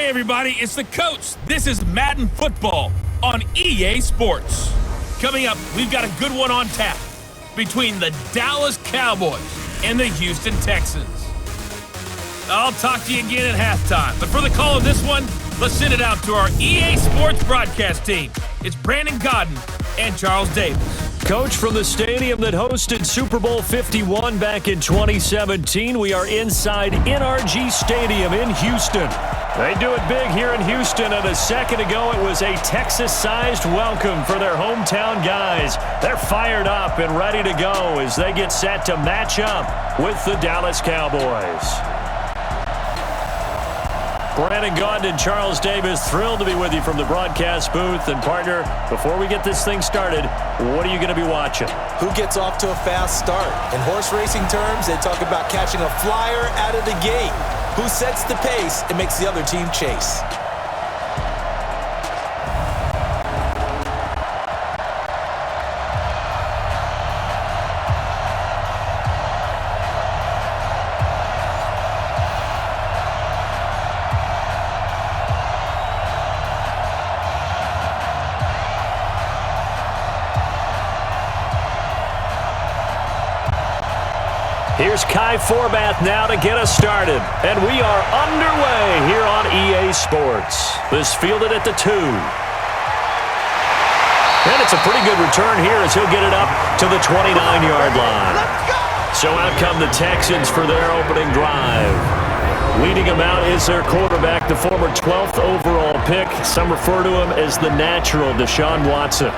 Hey everybody, it's the coach. This is Madden Football on EA Sports. Coming up, we've got a good one on tap between the Dallas Cowboys and the Houston Texans. I'll talk to you again at halftime, but for the call of this one, let's send it out to our EA Sports broadcast team. It's Brandon Godden and Charles Davis. Coach, from the stadium that hosted Super Bowl 51 back in 2017, we are inside NRG Stadium in Houston. They do it big here in Houston, and a second ago it was a Texas-sized welcome for their hometown guys. They're fired up and ready to go as they get set to match up with the Dallas Cowboys. Brandon Gaudin and Charles Davis, thrilled to be with you from the broadcast booth. And partner, before we get this thing started, what are you going to be watching? Who gets off to a fast start? In horse racing terms, they talk about catching a flyer out of the gate. Who sets the pace and makes the other team chase? Here's Kai Forbath now to get us started. And we are underway here on EA Sports. This fielded at the 2. And it's a pretty good return here as he'll get it up to the 29-yard line. So out come the Texans for their opening drive. Leading them out is their quarterback, the former 12th overall pick. Some refer to him as the natural, Deshaun Watson.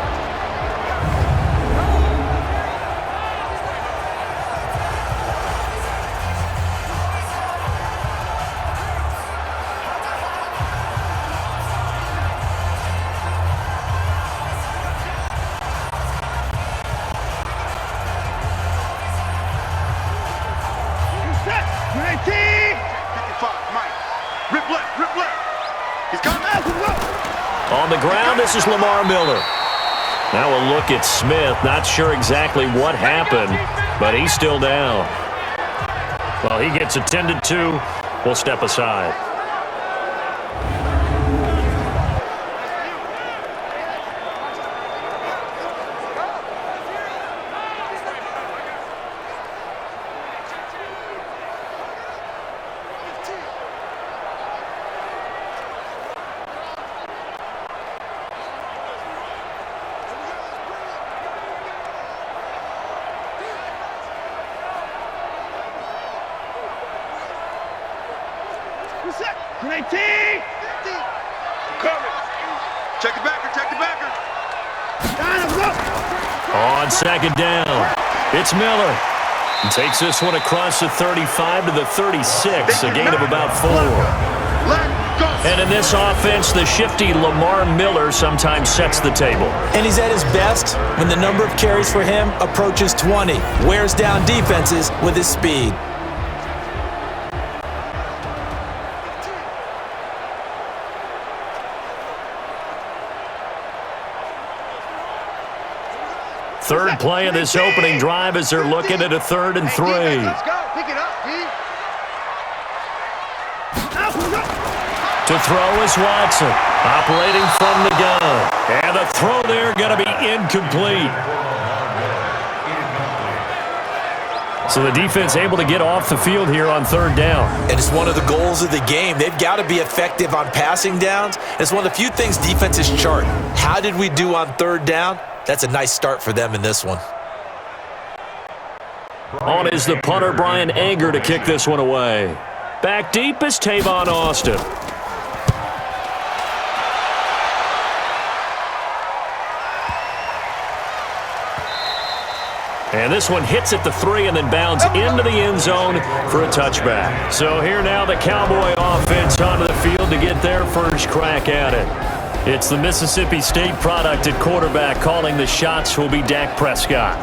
On the ground, this is Lamar Miller. Now we'll look at Smith. Not sure exactly what happened, but he's still down. Well, he gets attended to. We'll step aside. On second down, it's Miller. He takes this one across the 35 to the 36, a gain of about 4. And in this offense, the shifty Lamar Miller sometimes sets the table. And he's at his best when the number of carries for him approaches 20. Wears down defenses with his speed. Third play of this opening drive as they're looking at a 3rd and 3. Let's go. Pick it up, D. To throw is Watson, operating from the gun. And the throw there going to be incomplete. So the defense able to get off the field here on 3rd down. And it's one of the goals of the game. They've got to be effective on passing downs. It's one of the few things defenses chart. How did we do on 3rd down? That's a nice start for them in this one. On is the punter, Brian Anger, to kick this one away. Back deep is Tavon Austin. And this one hits at the 3 and then bounds into the end zone for a touchback. So here now the Cowboy offense onto the field to get their first crack at it. It's the Mississippi State product at quarterback. Calling the shots will be Dak Prescott.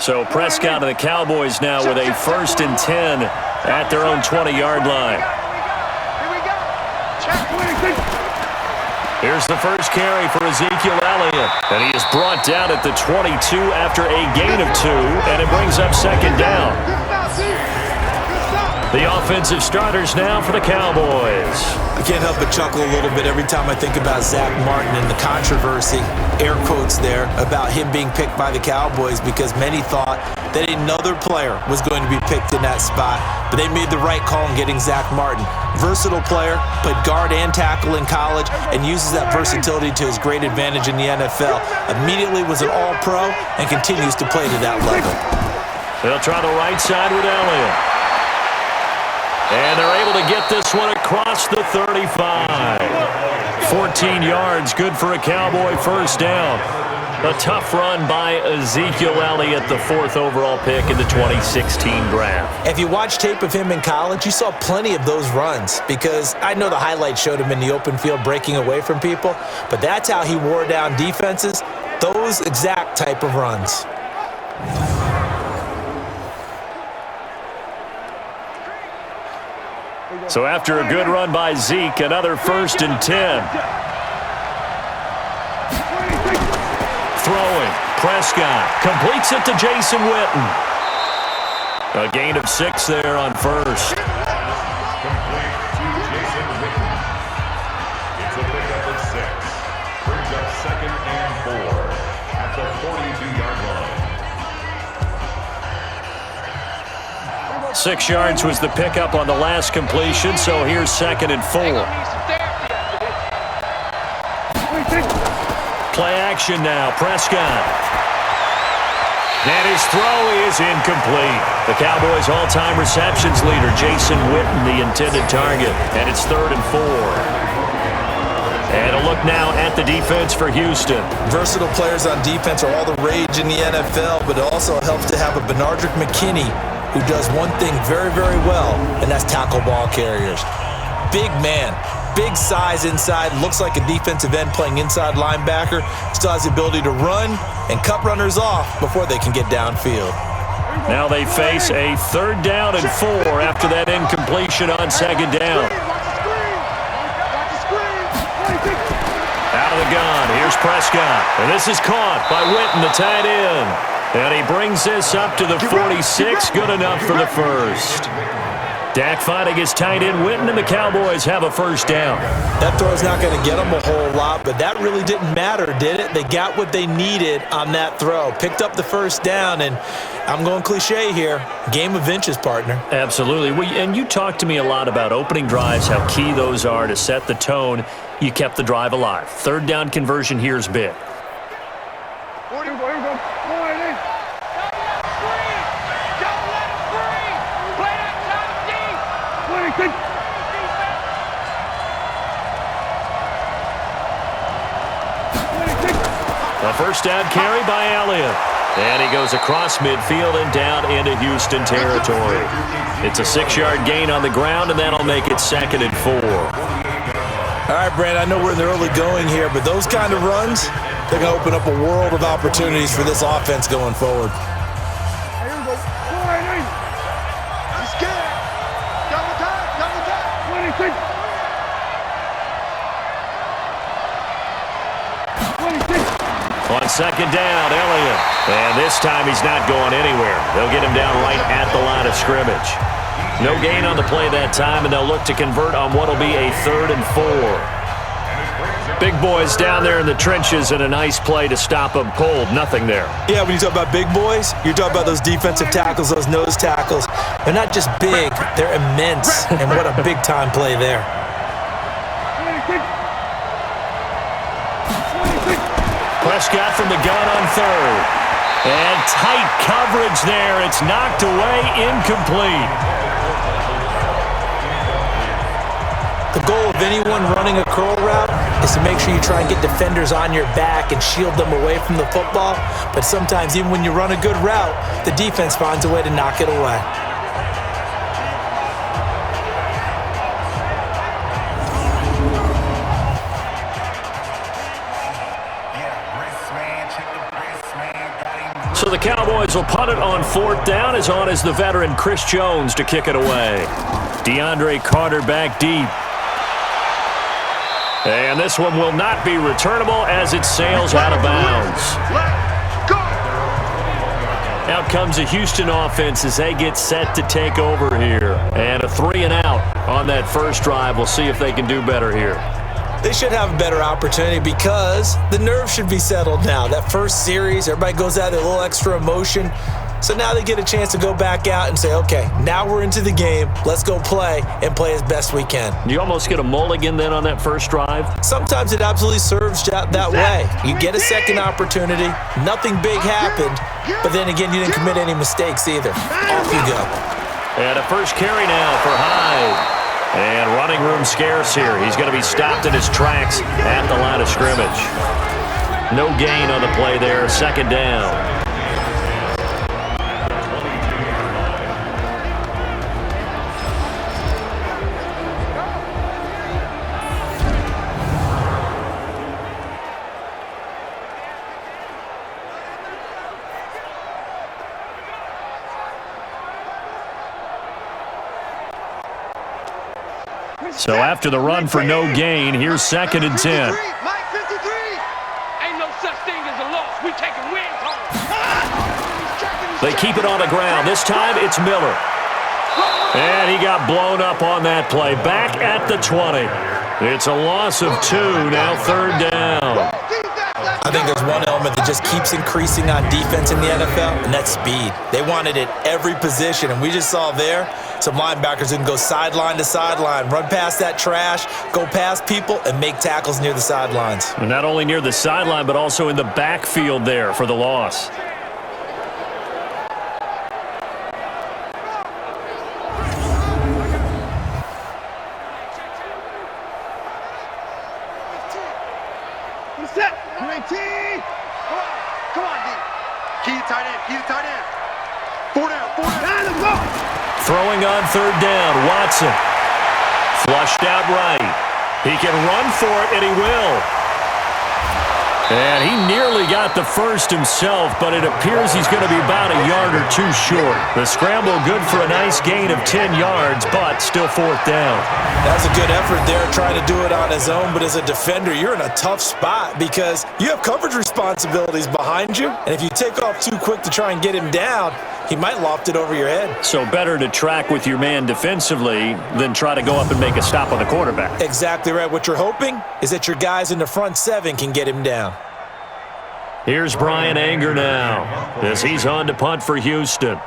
So Prescott and the Cowboys now with a 1st and 10 at their own 20-yard line. Here's the first carry for Ezekiel Elliott. And he is brought down at the 22 after a gain of 2, and it brings up 2nd down. The offensive starters now for the Cowboys. I can't help but chuckle a little bit every time I think about Zach Martin and the controversy, air quotes there, about him being picked by the Cowboys because many thought that another player was going to be picked in that spot. But they made the right call in getting Zach Martin. Versatile player, played guard and tackle in college, and uses that versatility to his great advantage in the NFL. Immediately was an all-pro and continues to play to that level. They'll try the right side with Elliott. And they're able to get this one across the 35. 14 yards, good for a Cowboy first down. A tough run by Ezekiel Elliott, the 4th overall pick in the 2016 draft. If you watch tape of him in college, you saw plenty of those runs because I know the highlights showed him in the open field breaking away from people, but that's how he wore down defenses, those exact type of runs. So after a good run by Zeke, another 1st and 10. Throwing, Prescott completes it to Jason Witten. A gain of 6 there on 1st. Complete to Jason Witten. It's a pickup of 6. Brings up 2nd and 4 at the 42-yard line. 6 yards was the pickup on the last completion, so here's 2nd and 4. Play action now, Prescott. And his throw is incomplete. The Cowboys' all-time receptions leader, Jason Witten, the intended target. And it's 3rd and 4. And a look now at the defense for Houston. Versatile players on defense are all the rage in the NFL, but it also helps to have a Benardrick McKinney who does one thing very, very well, and that's tackle ball carriers. Big man, big size inside, looks like a defensive end playing inside linebacker, still has the ability to run and cut runners off before they can get downfield. Now they face a 3rd down and 4 after that incompletion on 2nd down. Out of the gun, here's Prescott. And this is caught by Witten, the tight end. And he brings this up to the 46, good enough for the 1st. Dak finding his tight end Witten, and the Cowboys have a 1st down. That throw's not going to get them a whole lot, but that really didn't matter, did it? They got what they needed on that throw. Picked up the 1st down, and I'm going cliche here. Game of inches, partner. Absolutely. And you talked to me a lot about opening drives, how key those are to set the tone. You kept the drive alive. 3rd down conversion here is big. A 1st down carry by Elliott. And he goes across midfield and down into Houston territory. It's a 6-yard gain on the ground, and that'll make it 2nd and 4. All right, Brand, I know we're in the early going here, but those kind of runs, they're going to open up a world of opportunities for this offense going forward. On 2nd down, Elliott. And this time he's not going anywhere. They'll get him down right at the line of scrimmage. No gain on the play that time, and they'll look to convert on what will be a 3rd and 4. Big boys down there in the trenches, and a nice play to stop them cold. Nothing there. Yeah, when you talk about big boys, you're talking about those defensive tackles, those nose tackles. They're not just big, they're immense, and what a big-time play there. Prescott from the gun on 3rd. And tight coverage there. It's knocked away, incomplete. The goal of anyone running a curl route is to make sure you try and get defenders on your back and shield them away from the football. But sometimes even when you run a good route, the defense finds a way to knock it away. So the Cowboys will punt it on 4th down. As on is the veteran Chris Jones to kick it away. DeAndre Carter back deep. And this one will not be returnable as it sails out of bounds. Out comes the Houston offense as they get set to take over here. And a 3-and-out on that first drive. We'll see if they can do better here. They should have a better opportunity because the nerves should be settled now. That first series, everybody goes out with a little extra emotion. So now they get a chance to go back out and say, okay, now we're into the game. Let's go play and play as best we can. You almost get a mulligan then on that first drive? Sometimes it absolutely serves that way. You get a second opportunity. Nothing big happened. But then again, you didn't commit any mistakes either. Off you go. And a first carry now for Hyde. And running room scarce here. He's going to be stopped in his tracks at the line of scrimmage. No gain on the play there. 2nd down. So after the run for no gain, here's 2nd and 10. Ain't no such thing as a loss. We taking wins home. They keep it on the ground. This time it's Miller. And he got blown up on that play. Back at the 20. It's a loss of 2, now 3rd down. I think there's one element that just keeps increasing on defense in the NFL, and that's speed. They want it at every position, and we just saw there some linebackers who can go sideline to sideline, run past that trash, go past people, and make tackles near the sidelines. And not only near the sideline, but also in the backfield there for the loss. Set. Come on, D. Key tight end. 4 down. Let's go. Throwing on 3rd down, Watson. Flushed out right. He can run for it, and he will. And he nearly got the first himself, but it appears he's going to be about a yard or 2 short. The scramble good for a nice gain of 10 yards, but still 4th down. That was a good effort there trying to do it on his own, but as a defender, you're in a tough spot because you have coverage responsibilities behind you, and if you take off too quick to try and get him down, he might loft it over your head. So better to track with your man defensively than try to go up and make a stop on the quarterback. Exactly right. What you're hoping is that your guys in the front 7 can get him down. Here's Brian Anger now as he's on to punt for Houston.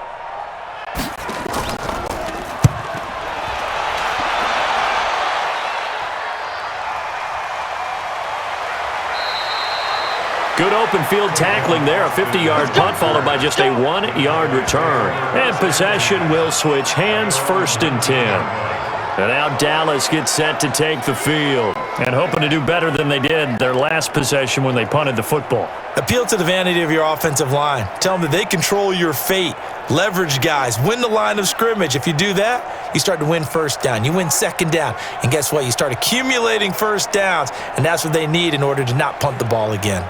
Good open field tackling there. A 50-yard punt followed by just a 1-yard return. And possession will switch hands, 1st and 10. And now Dallas gets set to take the field. And hoping to do better than they did their last possession when they punted the football. Appeal to the vanity of your offensive line. Tell them that they control your fate. Leverage guys. Win the line of scrimmage. If you do that, you start to win 1st down. You win 2nd down. And guess what? You start accumulating 1st downs. And that's what they need in order to not punt the ball again.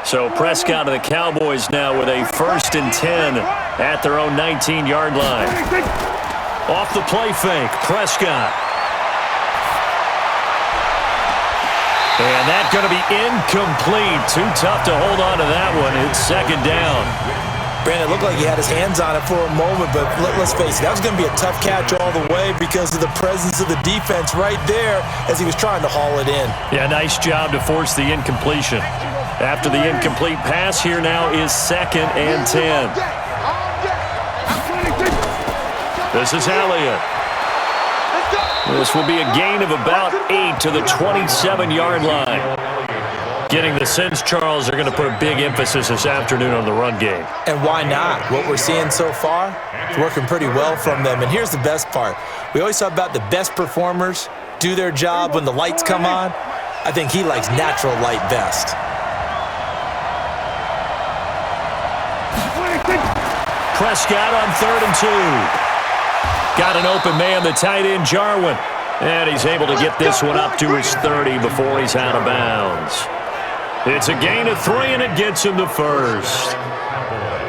So Prescott of the Cowboys now with a 1st and 10 at their own 19-yard line. Off the play fake, Prescott. And that's going to be incomplete. Too tough to hold on to that one. It's 2nd down. Brandon, it looked like he had his hands on it for a moment, but let's face it, that was going to be a tough catch all the way because of the presence of the defense right there as he was trying to haul it in. Yeah, nice job to force the incompletion. After the incomplete pass, here now is 2nd and 10. This is Elliott. This will be a gain of about 8 to the 27-yard line. Getting the sense, Charles, they're going to put a big emphasis this afternoon on the run game. And why not? What we're seeing so far is working pretty well from them. And here's the best part. We always talk about the best performers do their job when the lights come on. I think he likes natural light best. Prescott on 3rd and 2. Got an open man, the tight end, Jarwin. And he's able to get this one up to his 30 before he's out of bounds. It's a gain of 3, and it gets him to 1st.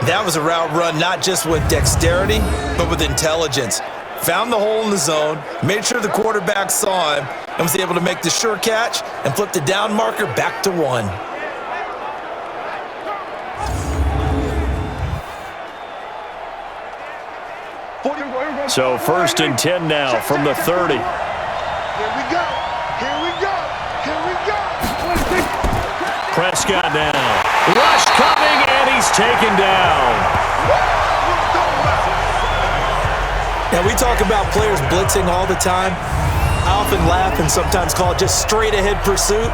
That was a route run not just with dexterity, but with intelligence. Found the hole in the zone, made sure the quarterback saw him, and was able to make the sure catch and flip the down marker back to 1. So 1st and 10 now from the 30. Here we go. Here we go. Here we go. Prescott now. Rush coming, and he's taken down. Now, we talk about players blitzing all the time. I often laugh and sometimes call it just straight-ahead pursuit.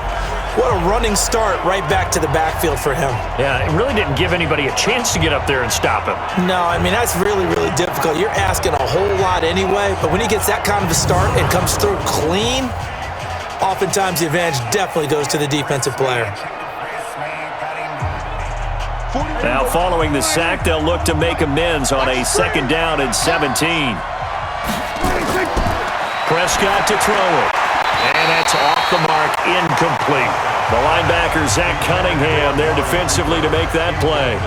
What a running start right back to the backfield for him. Yeah, it really didn't give anybody a chance to get up there and stop him. No, I mean, that's really, really difficult. You're asking a whole lot anyway, but when he gets that kind of a start and comes through clean, oftentimes the advantage definitely goes to the defensive player. Now, following the sack, they'll look to make amends on a 2nd down and 17. Prescott to throw it. And that's off the mark, incomplete. The linebacker, Zach Cunningham, there defensively to make that play.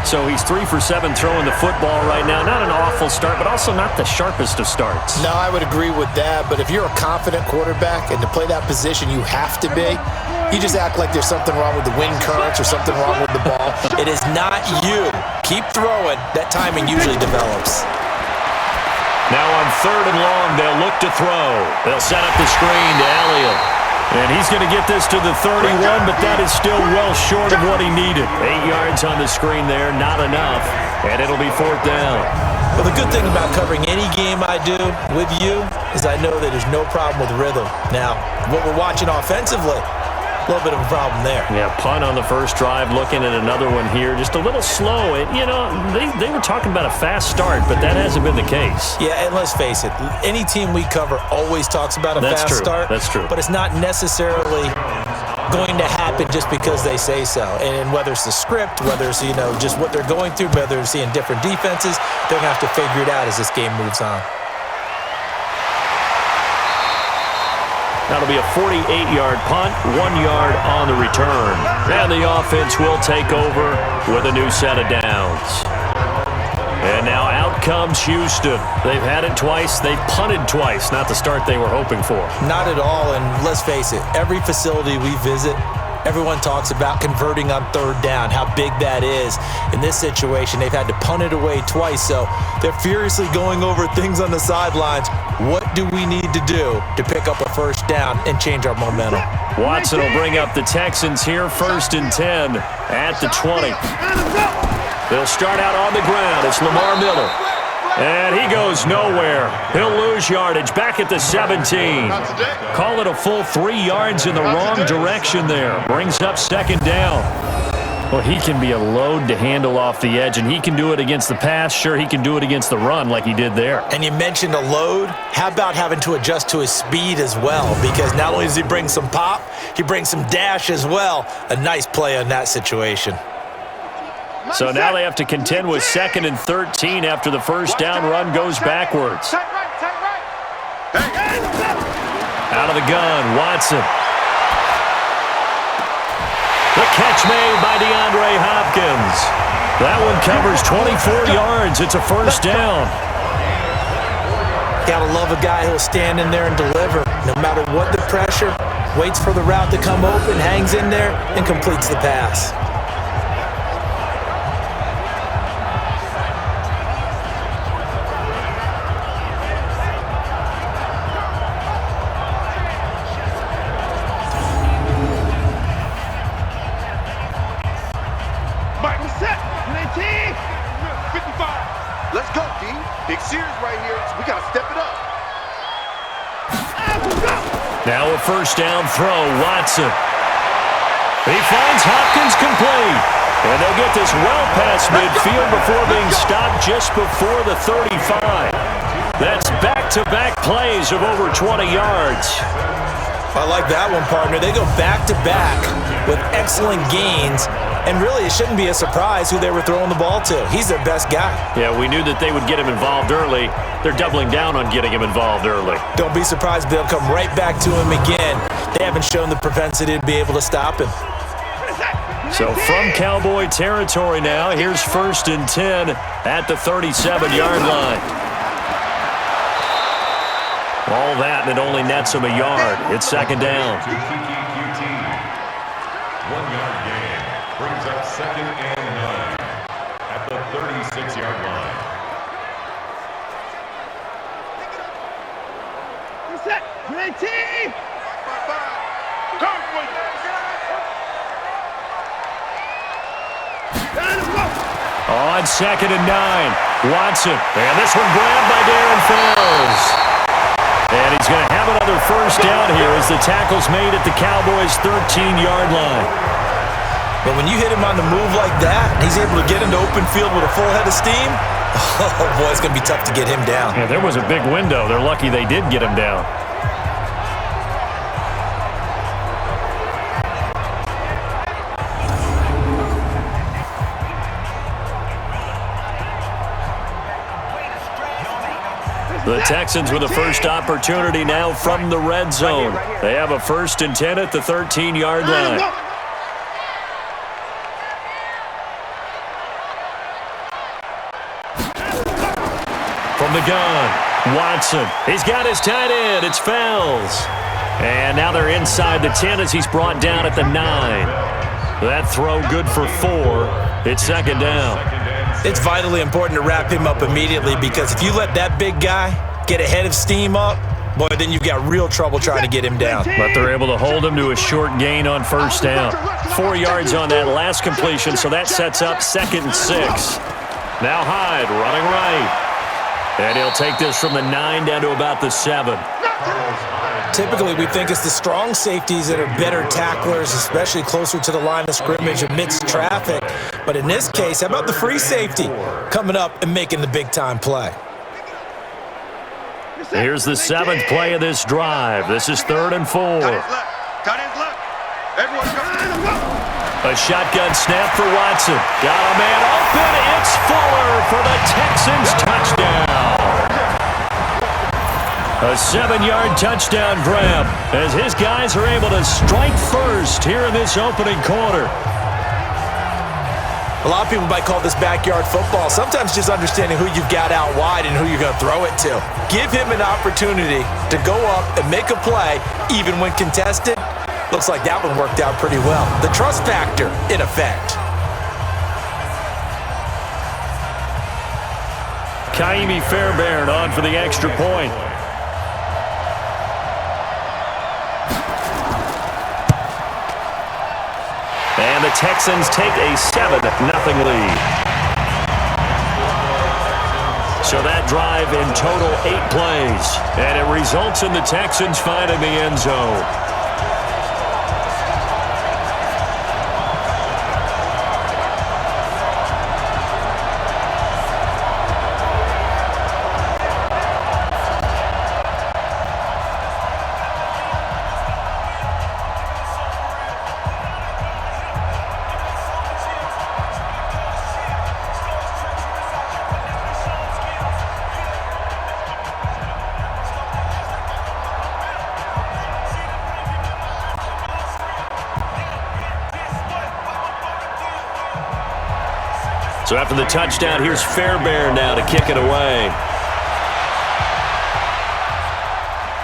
So he's 3 for 7 throwing the football right now. Not an awful start, but also not the sharpest of starts. No, I would agree with that. But if you're a confident quarterback and to play that position you have to be, you just act like there's something wrong with the wind currents or something wrong with the ball. It is not you. Keep throwing. That timing usually develops. Now on 3rd and long, they'll look to throw. They'll set up the screen to Elliott. And he's going to get this to the 31, but that is still well short of what he needed. 8 yards on the screen there, not enough. And it'll be 4th down. Well, the good thing about covering any game I do with you is I know that there's no problem with rhythm. Now, what we're watching offensively, a little bit of a problem there. Yeah, punt on the first drive, looking at another one here. Just a little slow. They were talking about a fast start, but that hasn't been the case. Yeah, and let's face it, any team we cover always talks about a fast start. That's true. But it's not necessarily going to happen just because they say so. And whether it's the script, whether it's, just what they're going through, whether they're seeing different defenses, they're going to have to figure it out as this game moves on. That'll be a 48-yard punt, 1 yard on the return. And the offense will take over with a new set of downs. And now out comes Houston. They've had it twice. They've punted twice. Not the start they were hoping for. Not at all, and let's face it, every facility we visit, everyone talks about converting on 3rd down, how big that is. In this situation, they've had to punt it away twice, so they're furiously going over things on the sidelines. What do we need to do to pick up a 1st down and change our momentum? Watson will bring up the Texans here, 1st and 10 at the 20. They'll start out on the ground. It's Lamar Miller. And he goes nowhere. He'll lose yardage back at the 17. Call it a full 3 yards in the wrong direction there. Brings up 2nd down. Well, he can be a load to handle off the edge, and he can do it against the pass. Sure, he can do it against the run like he did there. And you mentioned a load. How about having to adjust to his speed as well? Because not only does he bring some pop, he brings some dash as well. A nice play on that situation. So now they have to contend with 2nd and 13 after the 1st down run goes backwards. Out of the gun, Watson. The catch made by DeAndre Hopkins. That one covers 24 yards. It's a 1st down. Gotta love a guy who'll stand in there and deliver. No matter what the pressure, waits for the route to come open, hangs in there, and completes the pass. Let's go, D. Big series right here. So we got to step it up. Now a 1st down throw, Watson. He finds Hopkins complete. And they'll get this well past midfield before being stopped just before the 35. That's back-to-back plays of over 20 yards. I like that one, partner. They go back-to-back with excellent gains. And really, it shouldn't be a surprise who they were throwing the ball to. He's their best guy. Yeah, we knew that they would get him involved early. They're doubling down on getting him involved early. Don't be surprised if they'll come right back to him again. They haven't shown the propensity to be able to stop him. So from Cowboy territory now, here's 1st and 10 at the 37-yard line. All that, and it only nets him a yard. It's 2nd down. 1-yard gain brings up 2nd and 9 at the 36-yard line. Set. Great team. On 2nd and 9, Watson. And this one grabbed by Darren Fells. And he's going to have another 1st down here as the tackle's made at the Cowboys' 13-yard line. But when you hit him on the move like that, and he's able to get into open field with a full head of steam, oh boy, it's going to be tough to get him down. Yeah, there was a big window. They're lucky they did get him down. The Texans with the first opportunity now from the red zone. They have a 1st and 10 at the 13-yard line. From the gun, Watson. He's got his tight end. It's Fells. And now they're inside the 10 as he's brought down at the 9. That throw good for 4. It's 2nd down. It's vitally important to wrap him up immediately because if you let that big guy get a head of steam up, boy, then you've got real trouble trying to get him down. But they're able to hold him to a short gain on 1st down. 4 yards on that last completion, so that sets up 2nd and 6. Now Hyde running right. And he'll take this from the 9 down to about the 7. Typically, we think it's the strong safeties that are better tacklers, especially closer to the line of scrimmage amidst traffic. But in this case, how about the free safety coming up and making the big-time play? Here's the 7th play of this drive. This is 3rd and 4. A shotgun snap for Watson. Got a man open. It's Fuller for the Texans touchdown. A 7-yard touchdown grab as his guys are able to strike first here in this opening quarter. A lot of people might call this backyard football. Sometimes just understanding who you've got out wide and who you're going to throw it to. Give him an opportunity to go up and make a play, even when contested. Looks like that one worked out pretty well. The trust factor in effect. Kaimi Fairbairn on for the extra point. And the Texans take a 7-0 lead. So that drive in total 8 plays. And it results in the Texans finding the end zone. So after the touchdown, here's Fairbairn now to kick it away.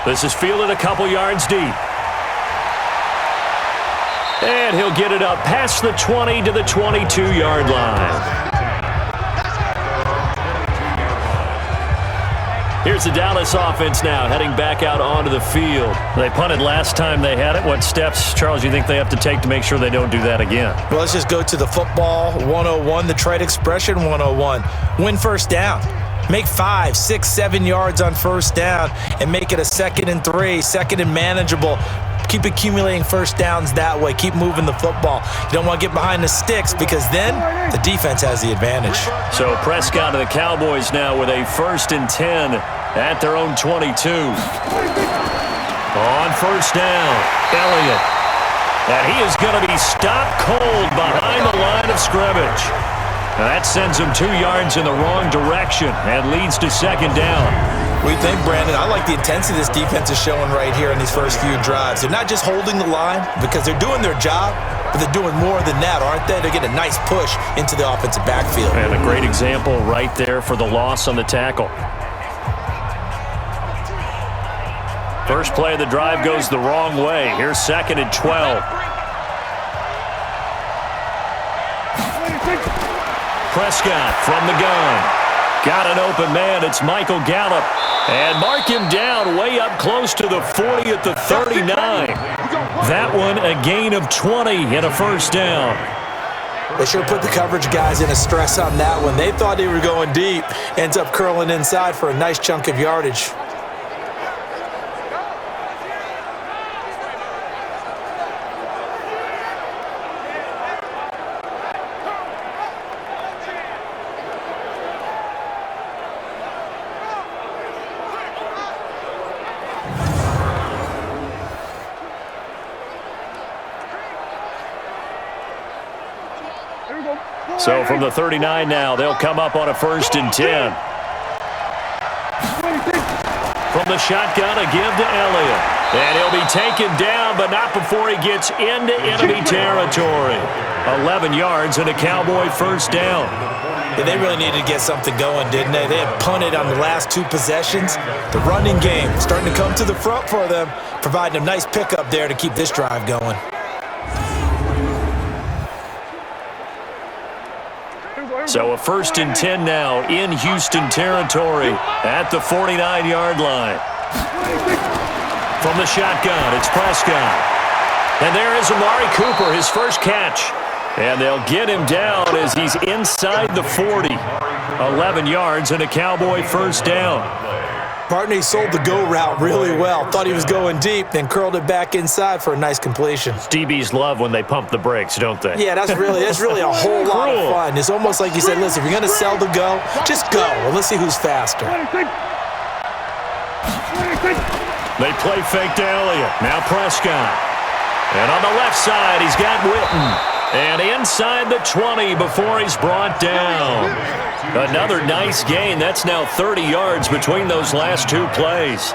This is fielded a couple yards deep. And he'll get it up past the 20 to the 22-yard line. Here's the Dallas offense now, heading back out onto the field. They punted last time they had it. What steps, Charles, you think they have to take to make sure they don't do that again? Well, let's just go to the football 101, the trade expression 101. Win first down. Make 5, 6, 7 yards on first down and make it a 2nd and 3, 2nd and manageable. Keep accumulating first downs that way. Keep moving the football. You don't want to get behind the sticks because then the defense has the advantage. So Prescott and the Cowboys now with a 1st and 10 at their own 22. On first down, Elliott. And he is going to be stopped cold behind the line of scrimmage. That sends him 2 yards in the wrong direction and leads to 2nd down. What do you think, Brandon? I like the intensity this defense is showing right here in these first few drives. They're not just holding the line because they're doing their job, but they're doing more than that, aren't they? They're getting a nice push into the offensive backfield. And a great example right there for the loss on the tackle. First play of the drive goes the wrong way. Here's 2nd and 12. Prescott from the gun. Got an open man. It's Michael Gallup. And mark him down way up close to the 40 at the 39. That one a gain of 20 and a first down. They sure put the coverage guys in a stress on that one. They thought they were going deep. Ends up curling inside for a nice chunk of yardage. So from the 39 now, they'll come up on a 1st and 10. From the shotgun, a give to Elliott. And he'll be taken down, but not before he gets into enemy territory. 11 yards and a Cowboy first down. Yeah, they really needed to get something going, didn't they? They had punted on the last 2 possessions. The running game starting to come to the front for them, providing a nice pickup there to keep this drive going. So a 1st and 10 now in Houston territory at the 49-yard line. From the shotgun, it's Prescott. And there is Amari Cooper, his first catch. And they'll get him down as he's inside the 40. 11 yards and a Cowboy first down. Bartney sold the go route really well. Thought he was going deep, then curled it back inside for a nice completion. DBs love when they pump the brakes, don't they? Yeah, that's really a whole lot of fun. It's almost like you said, listen, if you're going to sell the go, just go. Well, let's see who's faster. They play fake to Elliott. Now Prescott. And on the left side, he's got Witten. And inside the 20 before he's brought down. Another nice gain. That's now 30 yards between those last 2 plays.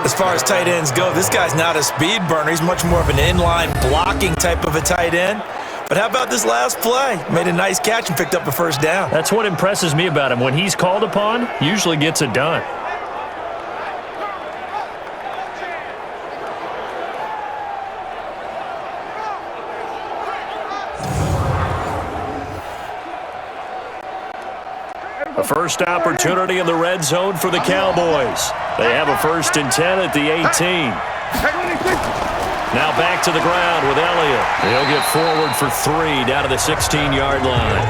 As far as tight ends go, this guy's not a speed burner. He's much more of an inline blocking type of a tight end. But how about this last play? Made a nice catch and picked up a first down. That's what impresses me about him. When he's called upon, usually gets it done. A first opportunity in the red zone for the Cowboys. They have a 1st and 10 at the 18. Now back to the ground with Elliott. He'll get forward for 3 down to the 16-yard line.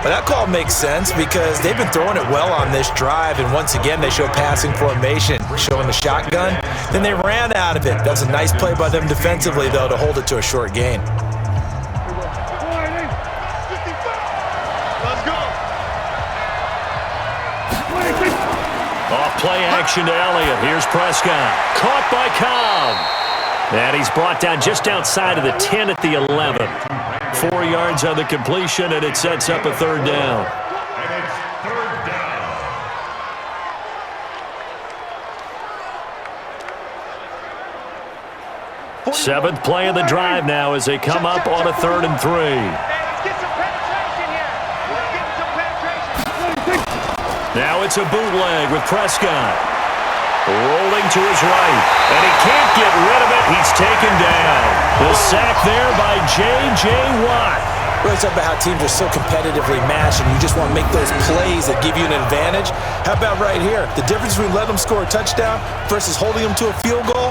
But that call makes sense because they've been throwing it well on this drive, and once again they show passing formation, showing the shotgun. Then they ran out of it. That was a nice play by them defensively, though, to hold it to a short gain. Off play action to Elliott. Here's Prescott. Caught by Cobb. And he's brought down just outside of the 10 at the 11. 4 yards on the completion, and it sets up a 3rd down. And it's 3rd down. 7th play of the drive now as they come up on a 3rd and 3. Now it's a bootleg with Prescott. Rolling to his right, and he can't get rid of it. He's taken down. The sack there by J.J. Watt. We're talking about how teams are so competitively matched, and you just want to make those plays that give you an advantage. How about right here? The difference between letting them score a touchdown versus holding them to a field goal,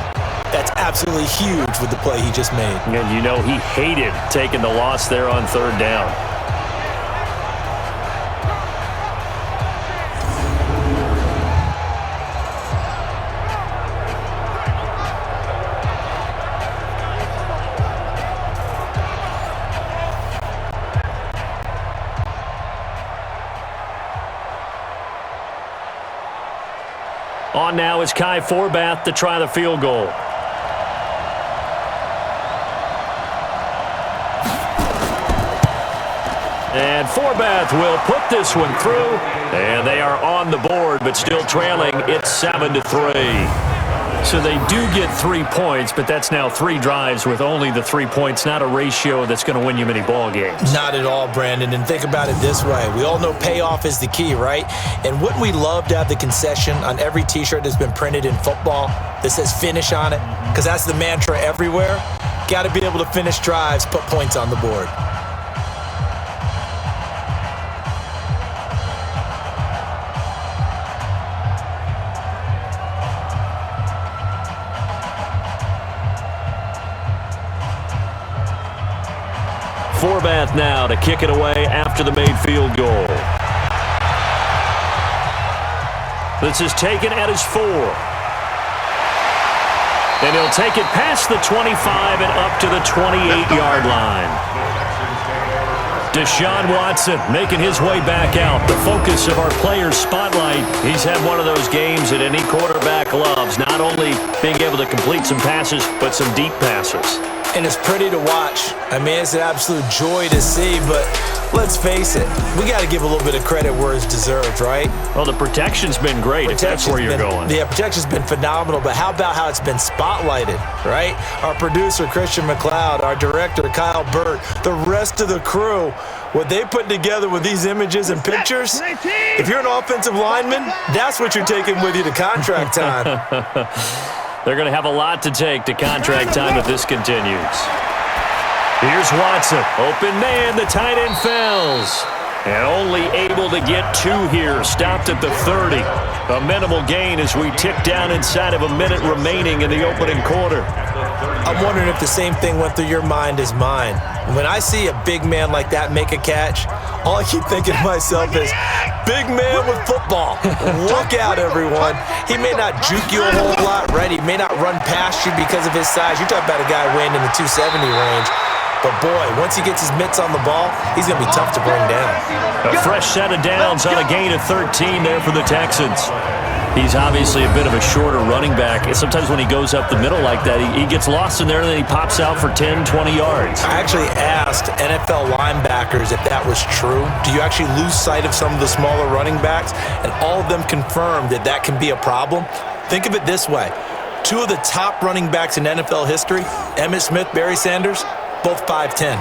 that's absolutely huge with the play he just made. And you know he hated taking the loss there on 3rd down. On now is Kai Forbath to try the field goal. And Forbath will put this one through, and they are on the board, but still trailing. It's 7-3. So they do get 3 points, but that's now 3 drives with only the 3 points, not a ratio that's going to win you many ball games. Not at all, Brandon. And think about it this way. We all know payoff is the key, right? And wouldn't we love to have the concession on every T-shirt that's been printed in football that says finish on it? Because that's the mantra everywhere. Got to be able to finish drives, put points on the board. Forbath now to kick it away after the made field goal. This is taken at his 4. And he'll take it past the 25 and up to the 28-yard line. Deshaun Watson making his way back out. The focus of our players' spotlight. He's had one of those games that any quarterback loves. Not only being able to complete some passes, but some deep passes. And it's pretty to watch. I mean, it's an absolute joy to see, but let's face it, we got to give a little bit of credit where it's deserved, right? Well, the protection's been great, if that's where you're going. Yeah, protection's been phenomenal, but how about how it's been spotlighted, right? Our producer, Christian McLeod, our director, Kyle Burt, the rest of the crew, what they put together with these images and pictures, if you're an offensive lineman, that's what you're taking with you to contract time. They're going to have a lot to take to contract time if this continues. Here's Watson. Open man. The tight end fails. And only able to get 2 here. Stopped at the 30. A minimal gain as we tick down inside of a minute remaining in the opening quarter. I'm wondering if the same thing went through your mind as mine. When I see a big man like that make a catch, all I keep thinking to myself is, big man with football. Look out, everyone. He may not juke you a whole lot, right? He may not run past you because of his size. You're talking about a guy weighing in the 270 range. But, boy, once he gets his mitts on the ball, he's going to be tough to bring down. A fresh set of downs on a gain of 13 there for the Texans. He's obviously a bit of a shorter running back. And sometimes when he goes up the middle like that, he gets lost in there and then he pops out for 10, 20 yards. I actually asked NFL linebackers if that was true. Do you actually lose sight of some of the smaller running backs? And all of them confirmed that that can be a problem. Think of it this way. 2 of the top running backs in NFL history, Emmitt Smith, Barry Sanders, both 5'10".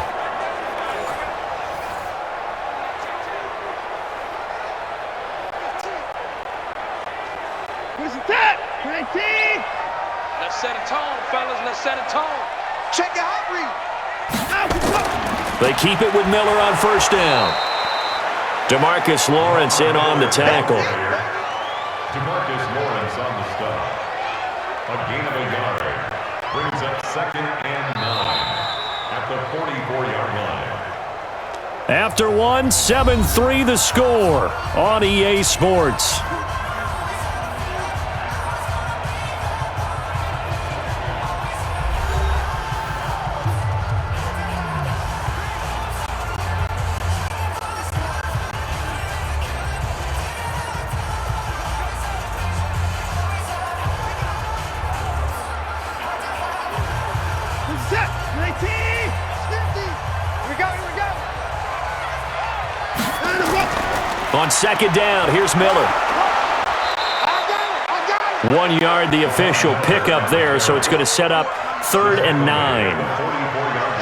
Where's the tap? 19. Let's set a tone, fellas. Let's set a tone. Check out read. They keep it with Miller on first down. DeMarcus Lawrence in on the tackle. DeMarcus Lawrence on the stop. A gain of a yard. Brings up 2nd and 9 at the 44-yard line. After 1, 7-3 the score on EA Sports. On 2nd down, here's Miller. 1 yard, the official pickup there, so it's going to set up 3rd and 9.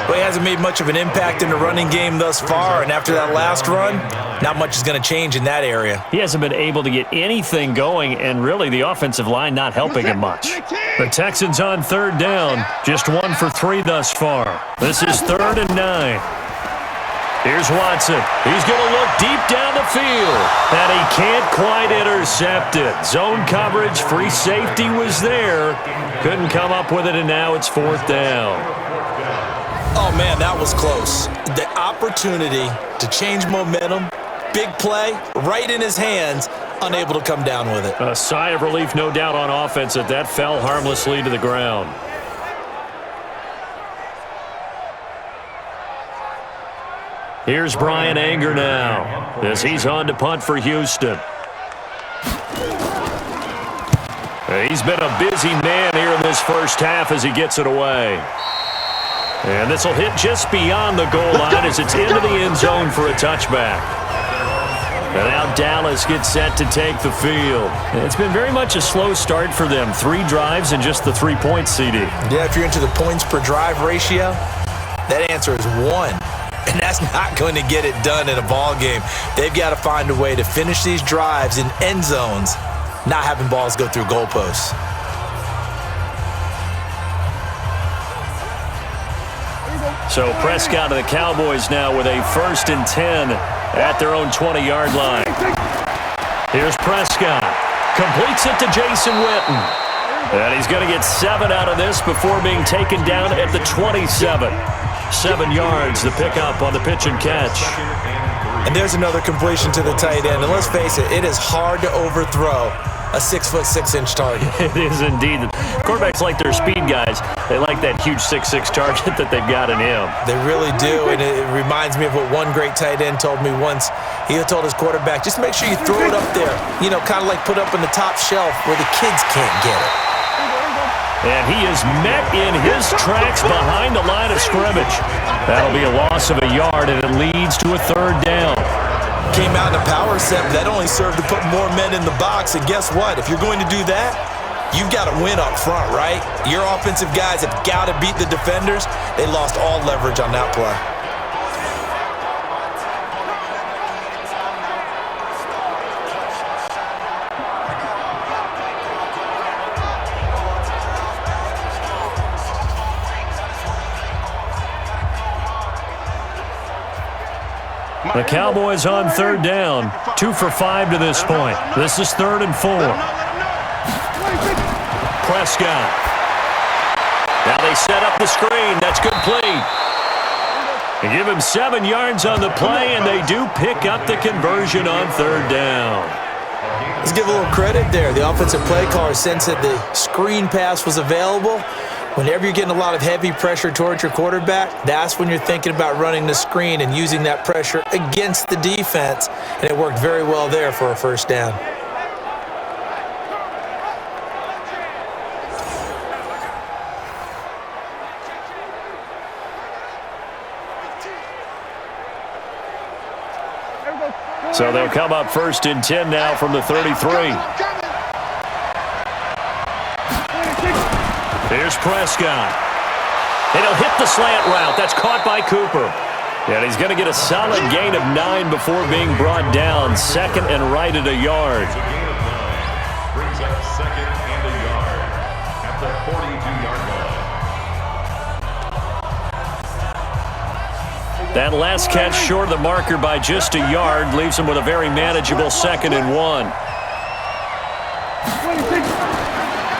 Well, he hasn't made much of an impact in the running game thus far, and after that last run, not much is going to change in that area. He hasn't been able to get anything going, and really the offensive line not helping him much. The Texans on 3rd down, just 1 for 3 thus far. This is 3rd and 9. Here's Watson. He's going to look deep down the field, and he can't quite intercept it. Zone coverage, free safety was there. Couldn't come up with it, and now it's 4th down. Oh, man, that was close. The opportunity to change momentum, big play, right in his hands, unable to come down with it. A sigh of relief, no doubt, on offense that fell harmlessly to the ground. Here's Brian Anger now as he's on to punt for Houston. He's been a busy man here in this first half as he gets it away. And this will hit just beyond the goal line as it's into the end zone for a touchback. And now Dallas gets set to take the field. It's been very much a slow start for them. 3 drives and just the 3 points, CD. Yeah, if you're into the points per drive ratio, that answer is 1. And that's not going to get it done in a ball game. They've got to find a way to finish these drives in end zones, not having balls go through goalposts. So Prescott and the Cowboys now with a 1st and 10 at their own 20-yard line. Here's Prescott. Completes it to Jason Witten. And he's going to get 7 out of this before being taken down at the 27. 7 yards, the pickup on the pitch and catch. And there's another completion to the tight end. And let's face it, it is hard to overthrow a 6'6" target. It is indeed. Quarterbacks like their speed guys. They like that huge 6'6" target that they've got in him. They really do, and it reminds me of what one great tight end told me once. He told his quarterback, just make sure you throw it up there, you know, kind of like put up in the top shelf where the kids can't get it. And he is met in his tracks behind the line of scrimmage. That'll be a loss of a yard, and it leads to a 3rd down. Came out in a power set, but that only served to put more men in the box. And guess what? If you're going to do that, you've got to win up front, right? Your offensive guys have got to beat the defenders. They lost all leverage on that play. The Cowboys on 3rd down. 2 for 5 to this point. This is 3rd and 4. Prescott. Now they set up the screen. That's complete. They give him 7 yards on the play, and they do pick up the conversion on 3rd down. Let's give a little credit there. The offensive play caller sensed that the screen pass was available. Whenever you're getting a lot of heavy pressure towards your quarterback, that's when you're thinking about running the screen and using that pressure against the defense. And it worked very well there for a 1st down. So they'll come up 1st and 10 now from the 33. Here's Prescott. And he'll hit the slant route. That's caught by Cooper. And he's going to get a solid gain of 9 before being brought down. 2nd and right at a yard. A gain of 9 brings up 2nd and a yard at the 42-yard line. That last catch short of the marker by just a yard leaves him with a very manageable 2nd and 1.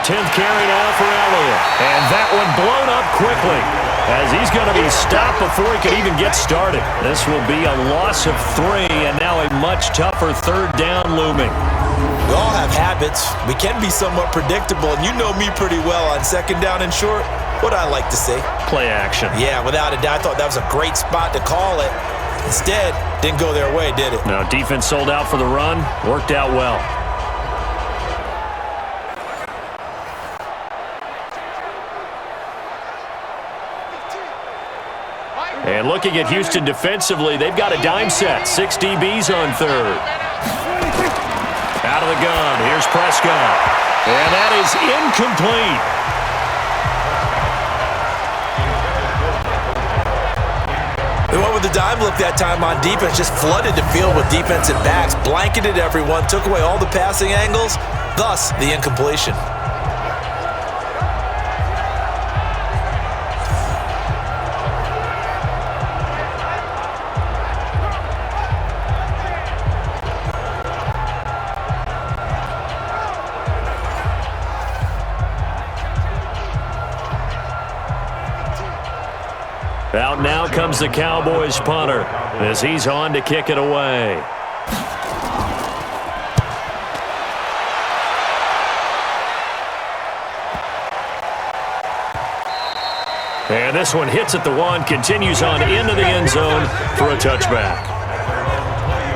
10th carry now for Elliott. And that one blown up quickly as he's going to be stopped before he can even get started. This will be a loss of 3 and now a much tougher 3rd down looming. We all have habits. We can be somewhat predictable, and you know me pretty well on 2nd down and short. What I like to say? Play action. Yeah, without a doubt. I thought that was a great spot to call it. Instead, didn't go their way, did it? No, defense sold out for the run. Worked out well. And looking at Houston defensively, they've got a dime set. 6 DBs on 3rd. Out of the gun, here's Prescott. And that is incomplete. They went with the dime look that time on defense, just flooded the field with defensive backs, blanketed everyone, took away all the passing angles, thus the incompletion. Out now comes the Cowboys punter as he's on to kick it away. And this one hits at the 1, continues on into the end zone for a touchback.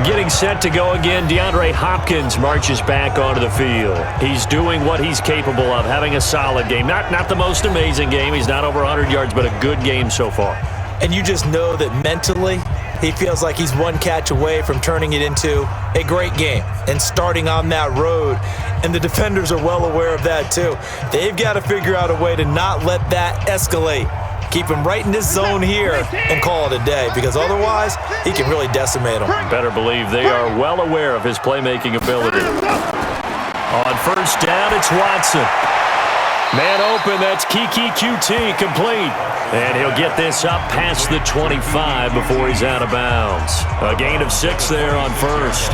Getting set to go again, DeAndre Hopkins marches back onto the field. He's doing what he's capable of, having a solid game. Not the most amazing game. He's not over 100 yards, but a good game so far. And you just know that mentally he feels like he's one catch away from turning it into a great game and starting on that road. And the defenders are well aware of that too. They've got to figure out a way to not let that escalate. Keep him right in this zone here and call it a day, because otherwise he can really decimate them. Better believe they are well aware of his playmaking ability. On first down, it's Watson. Man open, that's Kiki QT, complete. And he'll get this up past the 25 before he's out of bounds. A gain of 6 there on first.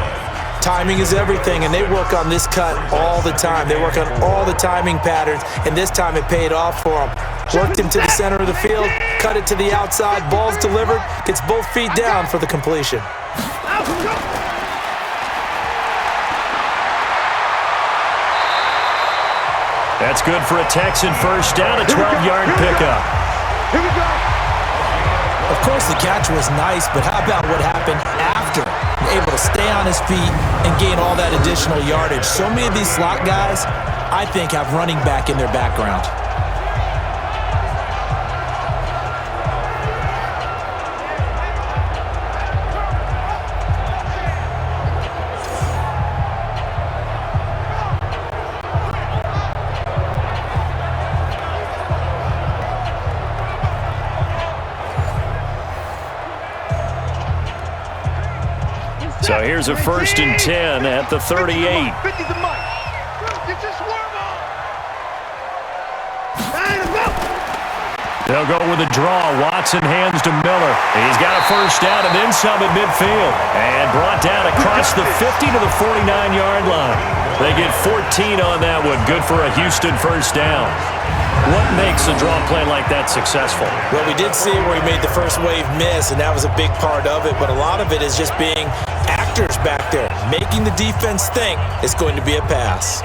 Timing is everything, and they work on this cut all the time. They work on all the timing patterns, and this time it paid off for them. Worked him to the center of the field, cut it to the outside, ball's delivered, gets both feet down for the completion. That's good for a Texan first down, a 12-yard pickup. Here we go. Of course, the catch was nice, but how about what happened after? Able to stay on his feet and gain all that additional yardage. So many of these slot guys, I think, have running back in their background. So here's a 1st and 10 at the 38. 50's a mic. Get your swerve on. They'll go with a draw. Watson hands to Miller. He's got a first down and then some at midfield. And brought down across the 50 to the 49-yard line. They get 14 on that one. Good for a Houston first down. What makes a draw play like that successful? Well, we did see where he made the first wave miss, and that was a big part of it. But a lot of it is just being actors back there, making the defense think it's going to be a pass.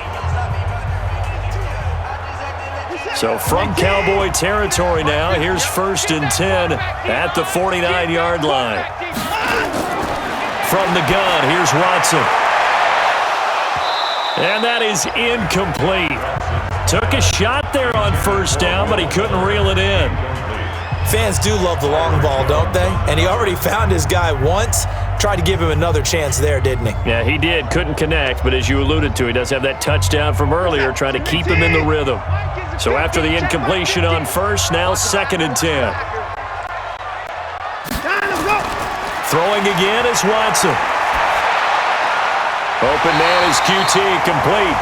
So from Cowboy territory now, here's 1st and 10 at the 49-yard line. From the gun, here's Watson. And that is incomplete. Took a shot there on first down, but he couldn't reel it in. Fans do love the long ball, don't they? And he already found his guy once. Tried to give him another chance there, didn't he? Yeah, he did. Couldn't connect, but as you alluded to, he does have that touchdown from earlier, trying to keep him in the rhythm. So after the incompletion on first, now 2nd and 10. Throwing again is Watson. Open man is QT, complete.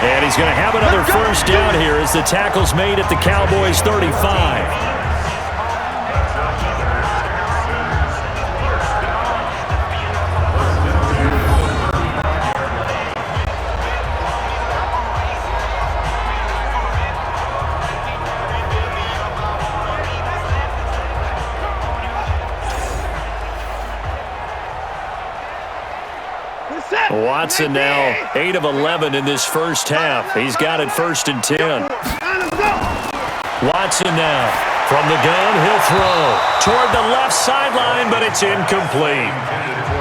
And he's going to have another first down here as the tackle's made at the Cowboys' 35. Watson now 8 of 11 in this first half. He's got it 1st and 10. Watson now from the gun. He'll throw toward the left sideline, but it's incomplete.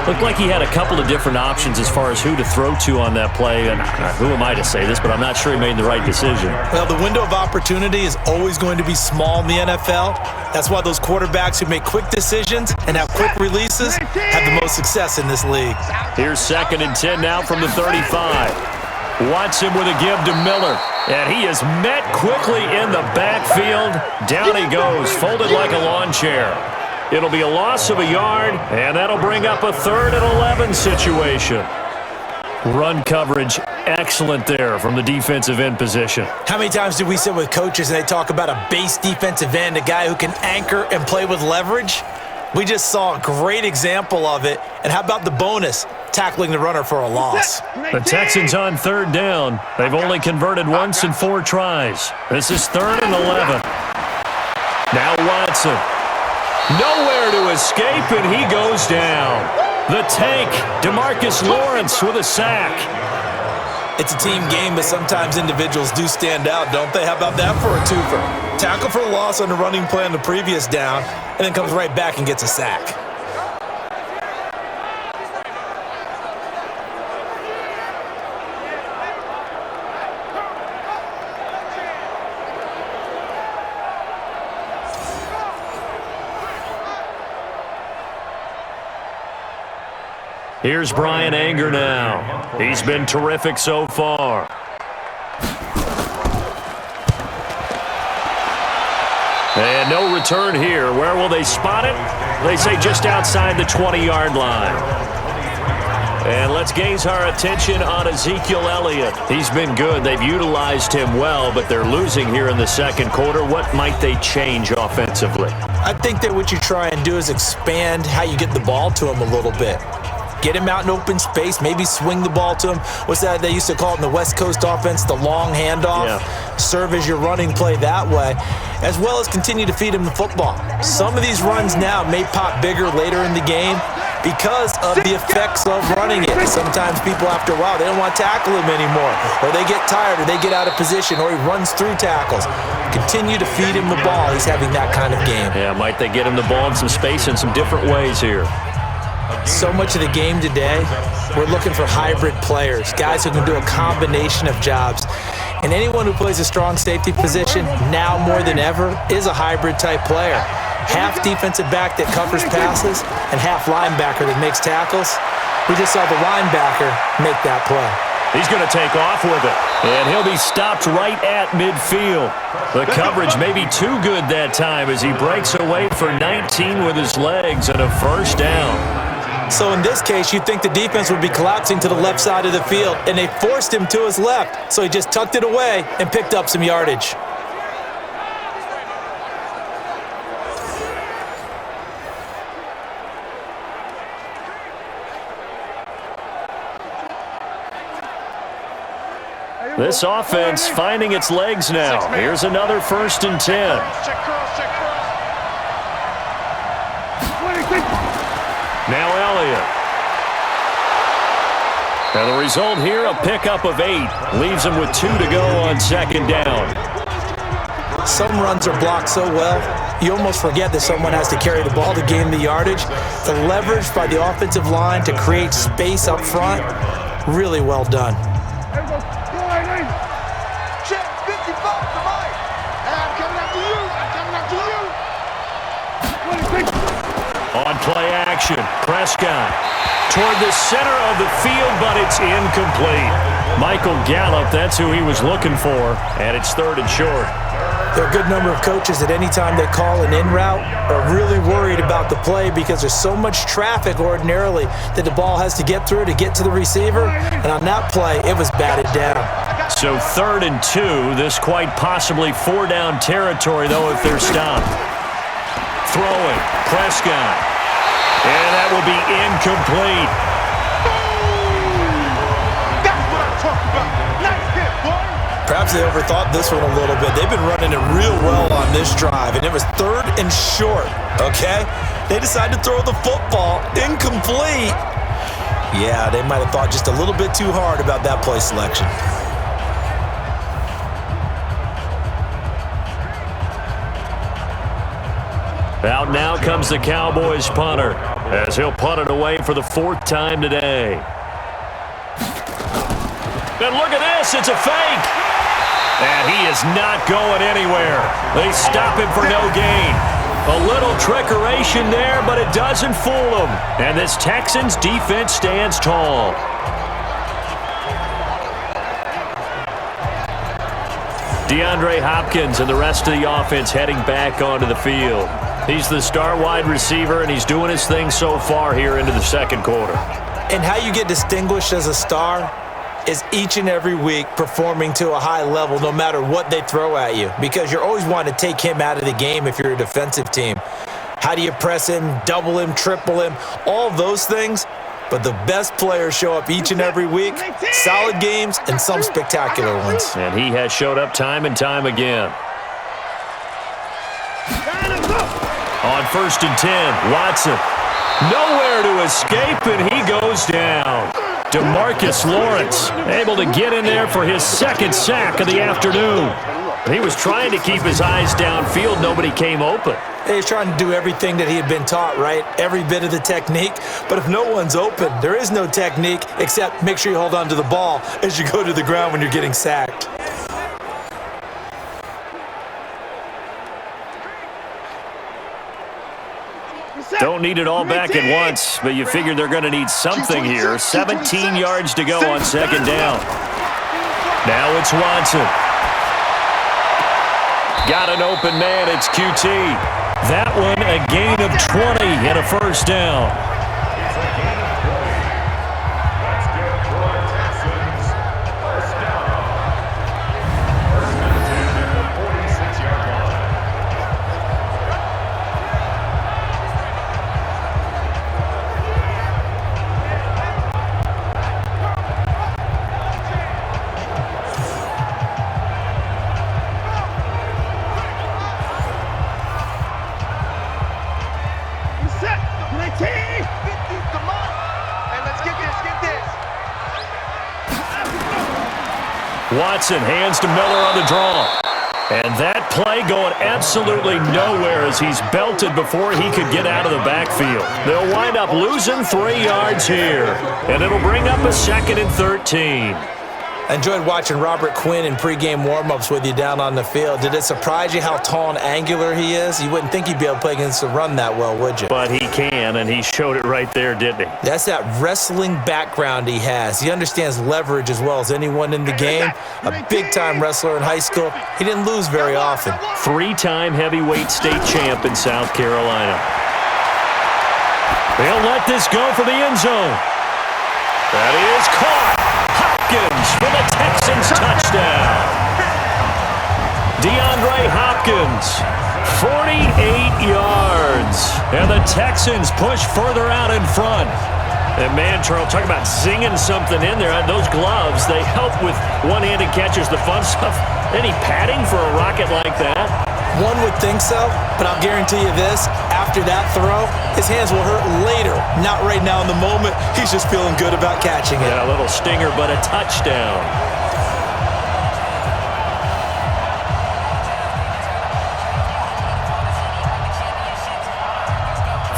Looked like he had a couple of different options as far as who to throw to on that play. And who am I to say this, but I'm not sure he made the right decision. Well, the window of opportunity is always going to be small in the NFL. That's why those quarterbacks who make quick decisions and have quick releases have the most success in this league. Here's 2nd and 10 now from the 35. Watson with a give to Miller. And he is met quickly in the backfield. Down he goes, folded like a lawn chair. It'll be a loss of a yard, and that'll bring up a 3rd and 11 situation. Run coverage, excellent there from the defensive end position. How many times do we sit with coaches and they talk about a base defensive end, a guy who can anchor and play with leverage? We just saw a great example of it. And how about the bonus, tackling the runner for a loss? The Texans on 3rd down. They've only converted once in 4 tries. This is 3rd and 11. Now Watson. Nowhere to escape, and he goes down. The tank, DeMarcus Lawrence with a sack. It's a team game, but sometimes individuals do stand out, don't they? How about that for a twofer? Tackle for a loss on the running play on the previous down, and then comes right back and gets a sack. Here's Brian Anger now. He's been terrific so far. And no return here. Where will they spot it? They say just outside the 20-yard line. And let's gaze our attention on Ezekiel Elliott. He's been good. They've utilized him well, but they're losing here in the second quarter. What might they change offensively? I think that what you try and do is expand how you get the ball to him a little bit. Get him out in open space, maybe swing the ball to him. What's that they used to call it in the West Coast offense, the long handoff? Yeah. Serve as your running play that way, as well as continue to feed him the football. Some of these runs now may pop bigger later in the game because of the effects of running it. Sometimes people, after a while, they don't want to tackle him anymore, or they get tired, or they get out of position, or he runs through tackles. Continue to feed him the ball. He's having that kind of game. Yeah, might they get him the ball in some space in some different ways here? So much of the game today, we're looking for hybrid players, guys who can do a combination of jobs. And anyone who plays a strong safety position, now more than ever, is a hybrid type player. Half defensive back that covers passes and half linebacker that makes tackles. We just saw the linebacker make that play. He's going to take off with it, and he'll be stopped right at midfield. The coverage may be too good that time as he breaks away for 19 with his legs and a first down. So in this case, you'd think the defense would be collapsing to the left side of the field, and they forced him to his left. So he just tucked it away and picked up some yardage. This offense finding its legs now. Here's another 1st and 10. Now Elliott. And the result here, a pickup of 8. Leaves him with 2 to go on 2nd down. Some runs are blocked so well, you almost forget that someone has to carry the ball to gain the yardage. The leverage by the offensive line to create space up front, really well done. On play action, Prescott toward the center of the field, but it's incomplete. Michael Gallup, that's who he was looking for, and it's 3rd and short. There are a good number of coaches that anytime they call an in route are really worried about the play because there's so much traffic ordinarily that the ball has to get through to get to the receiver, and on that play, it was batted down. So 3rd and 2, this quite possibly 4-down territory, though, if they're stopped. Throwing, Prescott, and that will be incomplete. That's what I'm talking about. Nice hit, boy. Perhaps they overthought this one a little bit. They've been running it real well on this drive, and it was 3rd and short, okay? They decided to throw the football incomplete. Yeah, they might have thought just a little bit too hard about that play selection. Out now comes the Cowboys punter as he'll punt it away for the 4th time today. And look at this, it's a fake. And he is not going anywhere. They stop him for no gain. A little trickeration there, but it doesn't fool him. And this Texans defense stands tall. DeAndre Hopkins and the rest of the offense heading back onto the field. He's the star wide receiver, and he's doing his thing so far here into the second quarter. And how you get distinguished as a star is each and every week performing to a high level no matter what they throw at you, because you're always wanting to take him out of the game if you're a defensive team. How do you press him, double him, triple him, all those things? But the best players show up each and every week, solid games and some spectacular ones. And he has showed up time and time again. On 1st and 10, Watson. Nowhere to escape, and he goes down. DeMarcus Lawrence able to get in there for his 2nd sack of the afternoon. He was trying to keep his eyes downfield. Nobody came open. He's trying to do everything that he had been taught, right? Every bit of the technique. But if no one's open, there is no technique except make sure you hold on to the ball as you go to the ground when you're getting sacked. Don't need it all back at once, but you figure they're going to need something here. 17 yards to go on second down. Now it's Watson. Got an open man. It's QT. That one a gain of 20 and a first down. It's a gain of 20. That's good for our Texans. First down. First and 10 at the 46-yard line. Watson hands to Miller on the draw. And that play going absolutely nowhere as he's belted before he could get out of the backfield. They'll wind up losing 3 yards here. And it'll bring up a second and 13. I enjoyed watching Robert Quinn in pregame warm-ups with you down on the field. Did it surprise you how tall and angular he is? You wouldn't think he'd be able to play against the run that well, would you? But he can, and he showed it right there, didn't he? That's that wrestling background he has. He understands leverage as well as anyone in the game. A big-time wrestler in high school. He didn't lose very often. 3-time heavyweight state champ in South Carolina. They'll let this go for the end zone. That is caught. Hopkins for the Texans touchdown. DeAndre Hopkins, 48 yards. And the Texans push further out in front. And man, Charles, talk about zinging something in there. Those gloves, they help with one-handed catches, the fun stuff. Any padding for a rocket like that? One would think so, but I'll guarantee you this. After that throw, his hands will hurt later. Not right now in the moment. He's just feeling good about catching it. Yeah, a little stinger, but a touchdown.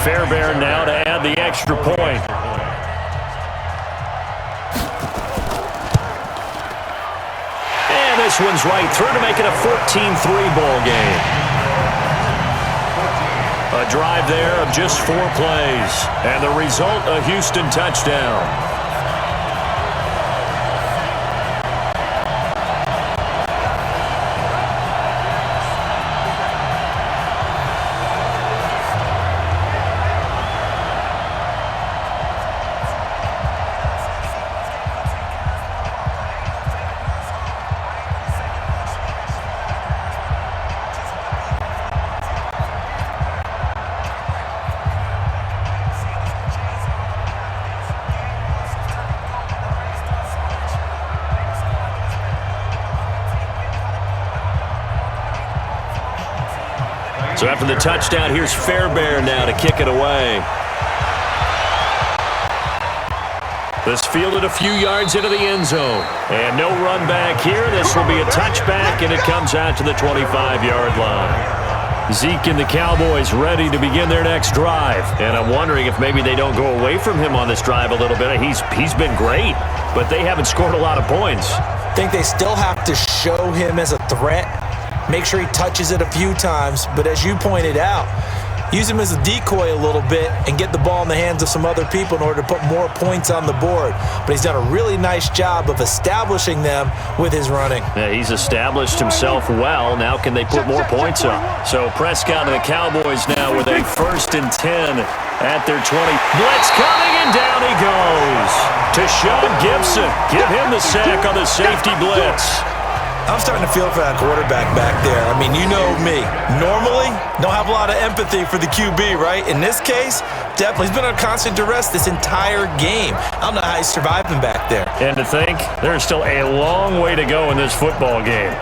Fairbairn now to add the extra point. And this one's right through to make it a 14-3 ball game. A drive there of just 4 plays. And the result, a Houston touchdown. So after the touchdown, here's Fairbairn now to kick it away. This fielded a few yards into the end zone. And no run back here. This will be a touchback, and it comes out to the 25-yard line. Zeke and the Cowboys ready to begin their next drive. And I'm wondering if maybe they don't go away from him on this drive a little bit. He's been great, but they haven't scored a lot of points. I think they still have to show him as a threat. Make sure he touches it a few times, but as you pointed out, use him as a decoy a little bit and get the ball in the hands of some other people in order to put more points on the board. But he's done a really nice job of establishing them with his running. Yeah, he's established himself well. Now can they put more points up? So Prescott and the Cowboys now with a 1st and 10 at their 20. Blitz coming, and down he goes. Deshaun Gibson, give him the sack on the safety blitz. I'm starting to feel for that quarterback back there. I mean, you know me. Normally, don't have a lot of empathy for the QB, right? In this case, definitely. He's been under constant duress this entire game. I don't know how he's surviving back there. And to think, there's still a long way to go in this football game.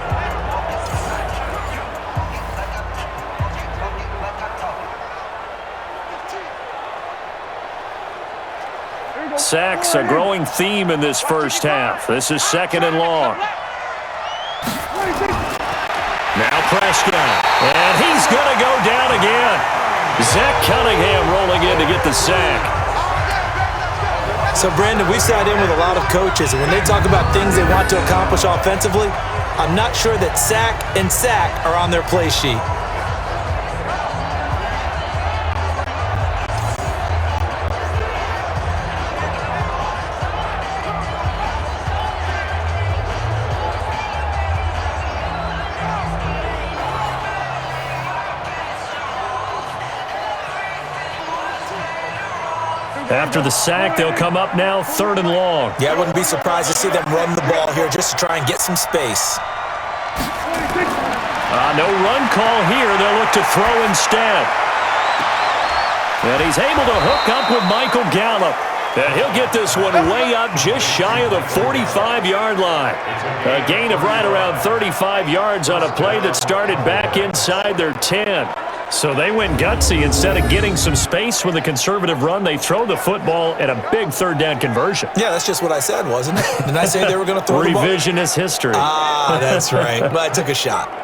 Sacks, a growing theme in this first half. This is 2nd and long. Now Prescott, and he's going to go down again. Zach Cunningham rolling in to get the sack. So, Brandon, we've sat in with a lot of coaches, and when they talk about things they want to accomplish offensively, I'm not sure that sack and sack are on their play sheet. After the sack, they'll come up now 3rd and long. Yeah, I wouldn't be surprised to see them run the ball here just to try and get some space. No run call here. They'll look to throw instead. And he's able to hook up with Michael Gallup. And he'll get this one way up just shy of the 45-yard line. A gain of right around 35 yards on a play that started back inside their 10. So they went gutsy. Instead of getting some space with a conservative run, they throw the football at a big 3rd down conversion. Yeah, that's just what I said, wasn't it? Didn't I say they were going to throw the ball? Revisionist history. Ah, that's right. But I took a shot.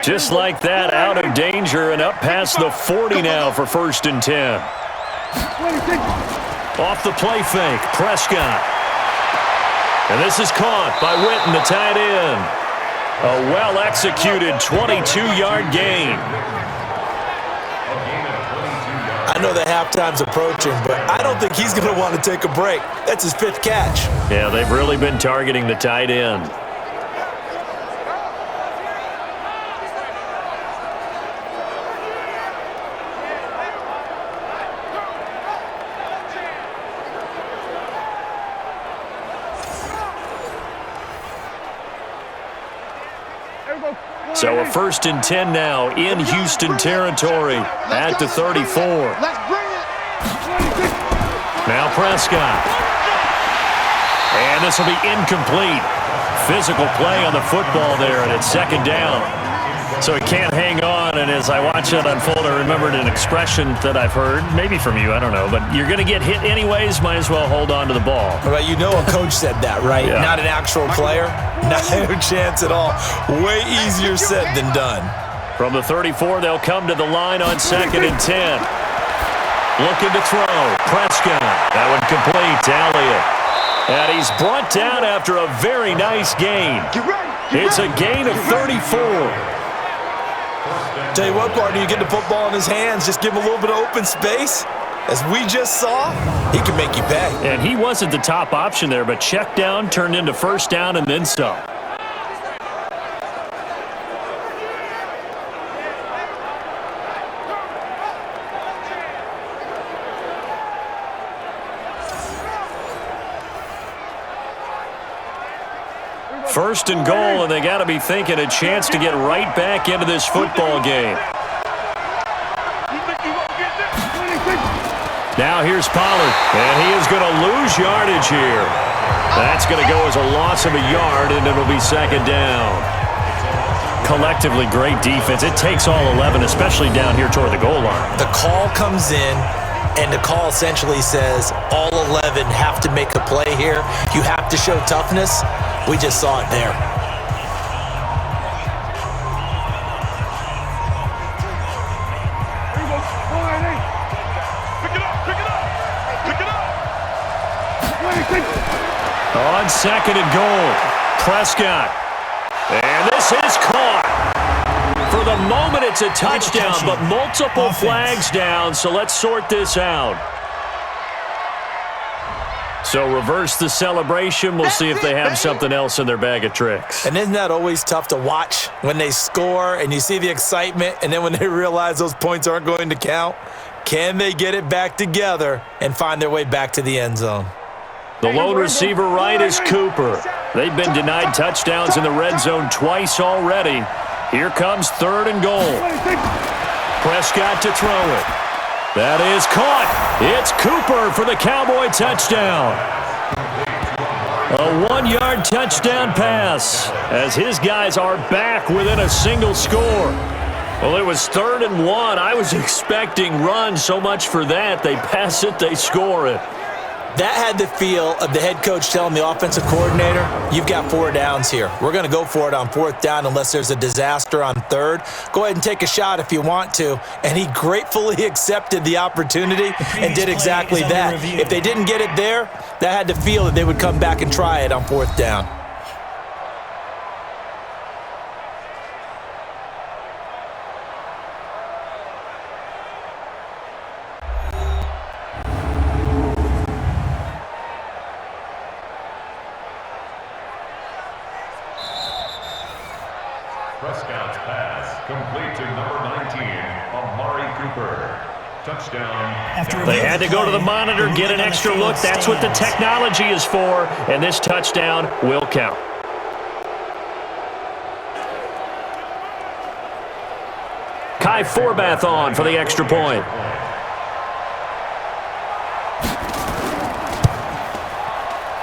Just like that, out of danger and up past the 40 now for 1st and 10. Off the play fake, Prescott. And this is caught by Witten, the tight end. A well-executed 22-yard gain. I know the halftime's approaching, but I don't think he's going to want to take a break. That's his 5th catch. Yeah, they've really been targeting the tight end. So a 1st and 10 now in Houston territory at the 34. Now Prescott. And this will be incomplete. Physical play on the football there, and it's 2nd down. So he can't hang on, and as I watch it unfold, I remembered an expression that I've heard, maybe from you, I don't know, but you're going to get hit anyways, might as well hold on to the ball. Well, you know a coach said that, right? Yeah. Not an actual player. Not a chance at all. Way easier said than done. From the 34, they'll come to the line on 2nd and 10. Looking to throw. Prescott. That one complete to Elliott. And he's brought down after a very nice gain. It's a gain of 34. Tell you what, partner, you get the football in his hands, just give him a little bit of open space. As we just saw, he can make you pay. And he wasn't the top option there, but check down turned into 1st down and then some. First and goal, and they got to be thinking a chance to get right back into this football game. Now here's Pollard, and he is going to lose yardage here. That's going to go as a loss of a yard, and it'll be 2nd down. Collectively, great defense. It takes all 11, especially down here toward the goal line. The call comes in, and the call essentially says all 11 have to make a play here. You have to show toughness. We just saw it there. On 2nd and goal, Prescott. And this is caught. For the moment, it's a touchdown, but multiple flags down, so let's sort this out. So reverse the celebration. We'll see if they have something else in their bag of tricks. And isn't that always tough to watch when they score and you see the excitement, and then when they realize those points aren't going to count? Can they get it back together and find their way back to the end zone? The lone receiver right is Cooper. They've been denied touchdowns in the red zone twice already. Here comes 3rd and goal. Prescott to throw it. That is caught. It's Cooper for the Cowboy touchdown. A 1-yard touchdown pass as his guys are back within a single score. Well, it was 3rd and 1. I was expecting run, so much for that. They pass it, they score it. That had the feel of the head coach telling the offensive coordinator, you've got 4 downs here. We're going to go for it on 4th down unless there's a disaster on 3rd. Go ahead and take a shot if you want to. And he gratefully accepted the opportunity and did exactly that. If they didn't get it there, that had the feel that they would come back and try it on 4th down. Prescott's pass complete to number 19, Amari Cooper. Touchdown. They had to go to the monitor, get an extra look. That's what the technology is for, and this touchdown will count. Kai Forbath on for the extra point.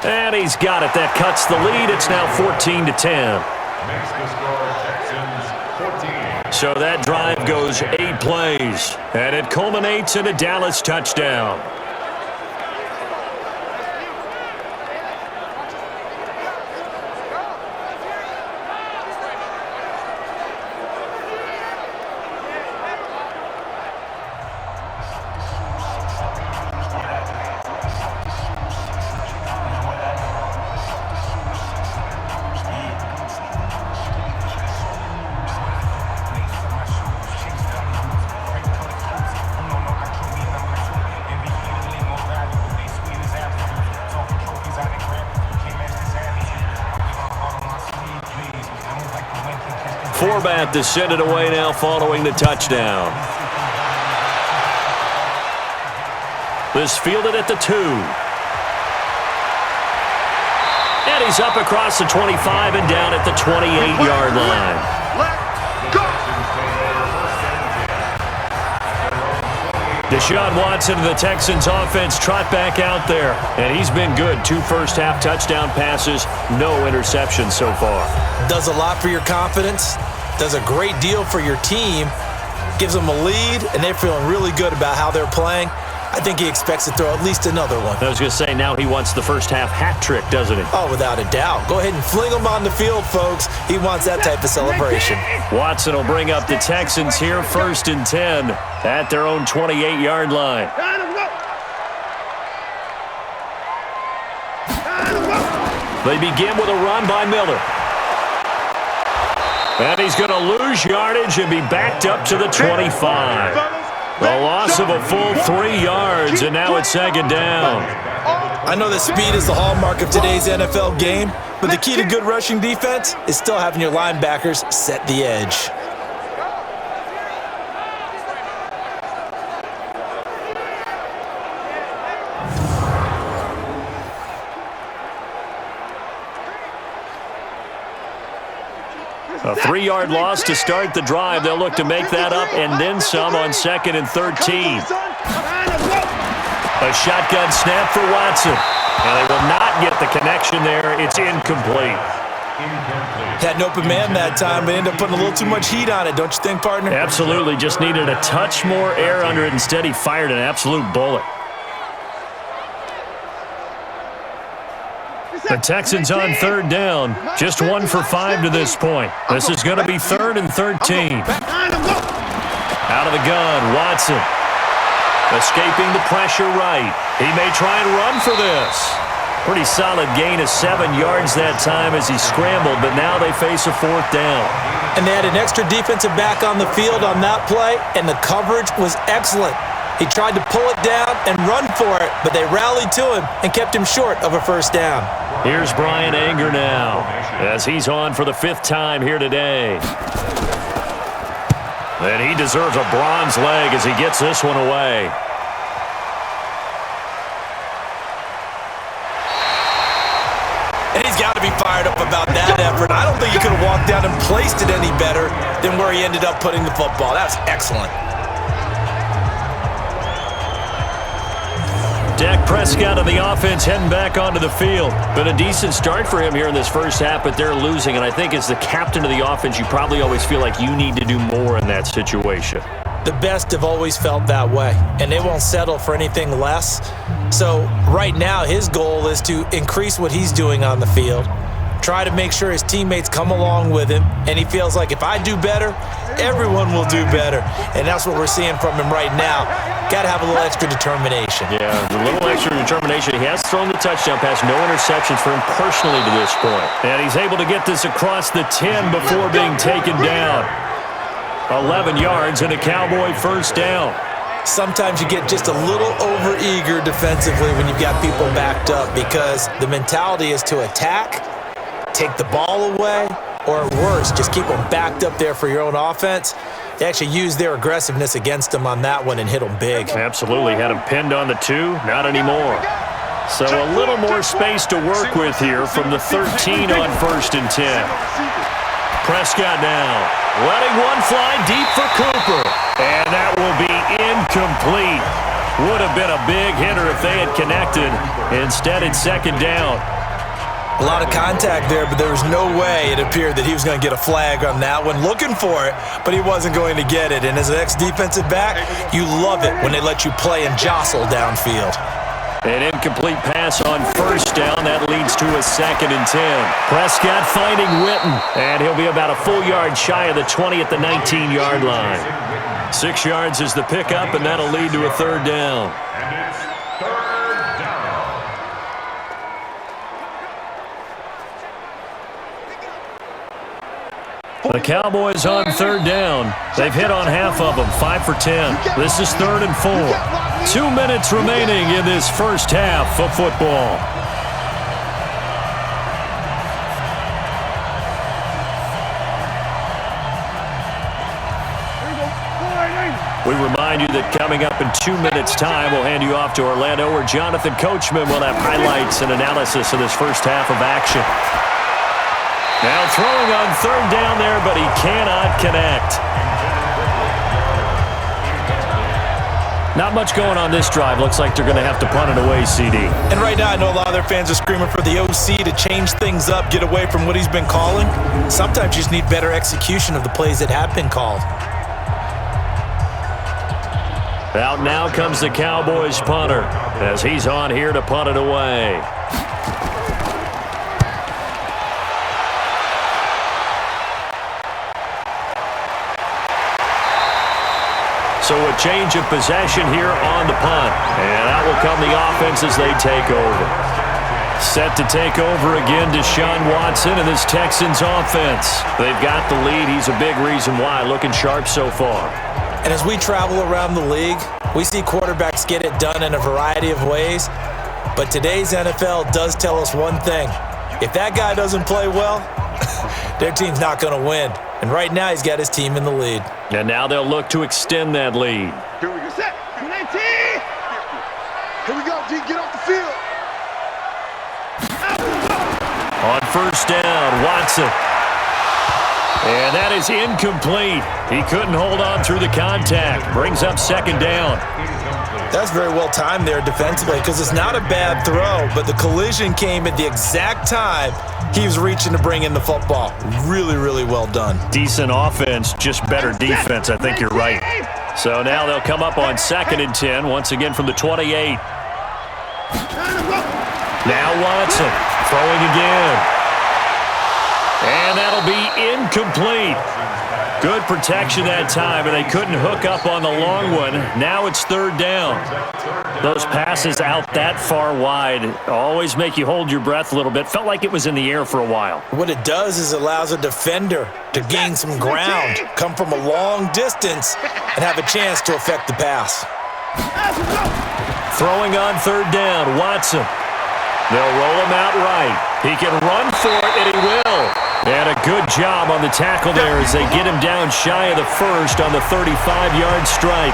And he's got it. That cuts the lead. It's now 14-10. Makes the score Texans 14. So that drive goes 8 plays, and it culminates in a Dallas touchdown. Forbath to send it away now following the touchdown. This fielded at the 2. And he's up across the 25 and down at the 28-yard line. Deshaun Watson of the Texans offense trot back out there, and he's been good. 2 first-half touchdown passes, no interceptions so far. Does a lot for your confidence, does a great deal for your team, gives them a lead, and they're feeling really good about how they're playing. I think he expects to throw at least another one. I was going to say, now he wants the first-half hat trick, doesn't he? Oh, without a doubt. Go ahead and fling him on the field, folks. He wants that type of celebration. Watson will bring up the Texans here, 1st and 10 at their own 28-yard line. They begin with a run by Miller. And he's going to lose yardage and be backed up to the 25. The loss of a full 3 yards, and now it's 2nd down. I know that speed is the hallmark of today's NFL game, but the key to good rushing defense is still having your linebackers set the edge. A 3-yard loss to start the drive. They'll look to make that up and then some on 2nd and 13. A shotgun snap for Watson. And they will not get the connection there. It's incomplete. Had an open man that time, but ended up putting a little too much heat on it, don't you think, partner? Absolutely. Just needed a touch more air under it. Instead, he fired an absolute bullet. The Texans on 3rd down. Just 1 for 5 to this point. This is going to be 3rd and 13. Out of the gun, Watson. Escaping the pressure right. He may try and run for this. Pretty solid gain of 7 yards that time as he scrambled, but now they face a 4th down. And they had an extra defensive back on the field on that play, and the coverage was excellent. He tried to pull it down and run for it, but they rallied to him and kept him short of a 1st down. Here's Brian Anger now as he's on for the 5th time here today. And he deserves a bronze leg as he gets this one away. And he's got to be fired up about that effort. I don't think he could have walked down and placed it any better than where he ended up putting the football. That's excellent. Dak Prescott of the offense heading back onto the field. Been a decent start for him here in this first half, but they're losing. And I think as the captain of the offense, you probably always feel like you need to do more in that situation. The best have always felt that way, and they won't settle for anything less. So right now, his goal is to increase what he's doing on the field, try to make sure his teammates come along with him, and he feels like if I do better, everyone will do better. And that's what we're seeing from him right now. Got to have a little extra determination. Yeah, a little extra determination. He has thrown the touchdown pass, no interceptions for him personally to this point. And he's able to get this across the 10 before being taken down. 11 yards and a Cowboy 1st down. Sometimes you get just a little over-eager defensively when you've got people backed up because the mentality is to attack, take the ball away, or at worst, just keep them backed up there for your own offense. They actually used their aggressiveness against them on that one and hit them big. Absolutely. Had him pinned on the 2. Not anymore. So a little more space to work with here from the 13 on 1st and 10. Prescott now, letting one fly deep for Cooper. And that will be incomplete. Would have been a big hitter if they had connected. Instead, it's 2nd down. A lot of contact there, but there was no way it appeared that he was going to get a flag on that one. Looking for it, but he wasn't going to get it. And as an ex-defensive back, you love it when they let you play and jostle downfield. An incomplete pass on 1st down. That leads to a 2nd and 10. Prescott finding Witten, and he'll be about a full yard shy of the 20 at the 19-yard line. 6 yards is the pickup, and that'll lead to a 3rd down. And it's 3rd down. The Cowboys on 3rd down. They've hit on half of them, 5 for 10. This is 3rd and 4. 2 minutes remaining in this first half of football. We remind you that coming up in 2 minutes' time, we'll hand you off to Orlando, where Jonathan Coachman will have highlights and analysis of this first half of action. Now throwing on 3rd down there, but he cannot connect. Not much going on this drive. Looks like they're going to have to punt it away, CD. And right now, I know a lot of their fans are screaming for the OC to change things up, get away from what he's been calling. Sometimes you just need better execution of the plays that have been called. Out now comes the Cowboys punter as he's on here to punt it away. So a change of possession here on the punt. And out will come the offense as they take over. Set to take over again, Deshaun Watson and this Texans offense. They've got the lead. He's a big reason why. Looking sharp so far. And as we travel around the league, we see quarterbacks get it done in a variety of ways. But today's NFL does tell us one thing. If that guy doesn't play well, their team's not going to win. And right now, he's got his team in the lead. And now they'll look to extend that lead. Here we go. Set. Here we go, G. Get off the field. On 1st down, Watson. And that is incomplete. He couldn't hold on through the contact. Brings up 2nd down. That's very well timed there defensively because it's not a bad throw, but the collision came at the exact time he was reaching to bring in the football. Really, really well done. Decent offense, just better defense. I think you're right. So now they'll come up on 2nd and 10, once again from the 28. Now Watson throwing again. And that'll be incomplete. Good protection that time, and they couldn't hook up on the long one. Now it's 3rd down. Those passes out that far wide always make you hold your breath a little bit. Felt like it was in the air for a while. What it does is it allows a defender to gain some ground, come from a long distance, and have a chance to affect the pass. Throwing on 3rd down, Watson. They'll roll him out right. He can run for it, and he will. And a good job on the tackle there as they get him down shy of the 1st on the 35-yard stripe.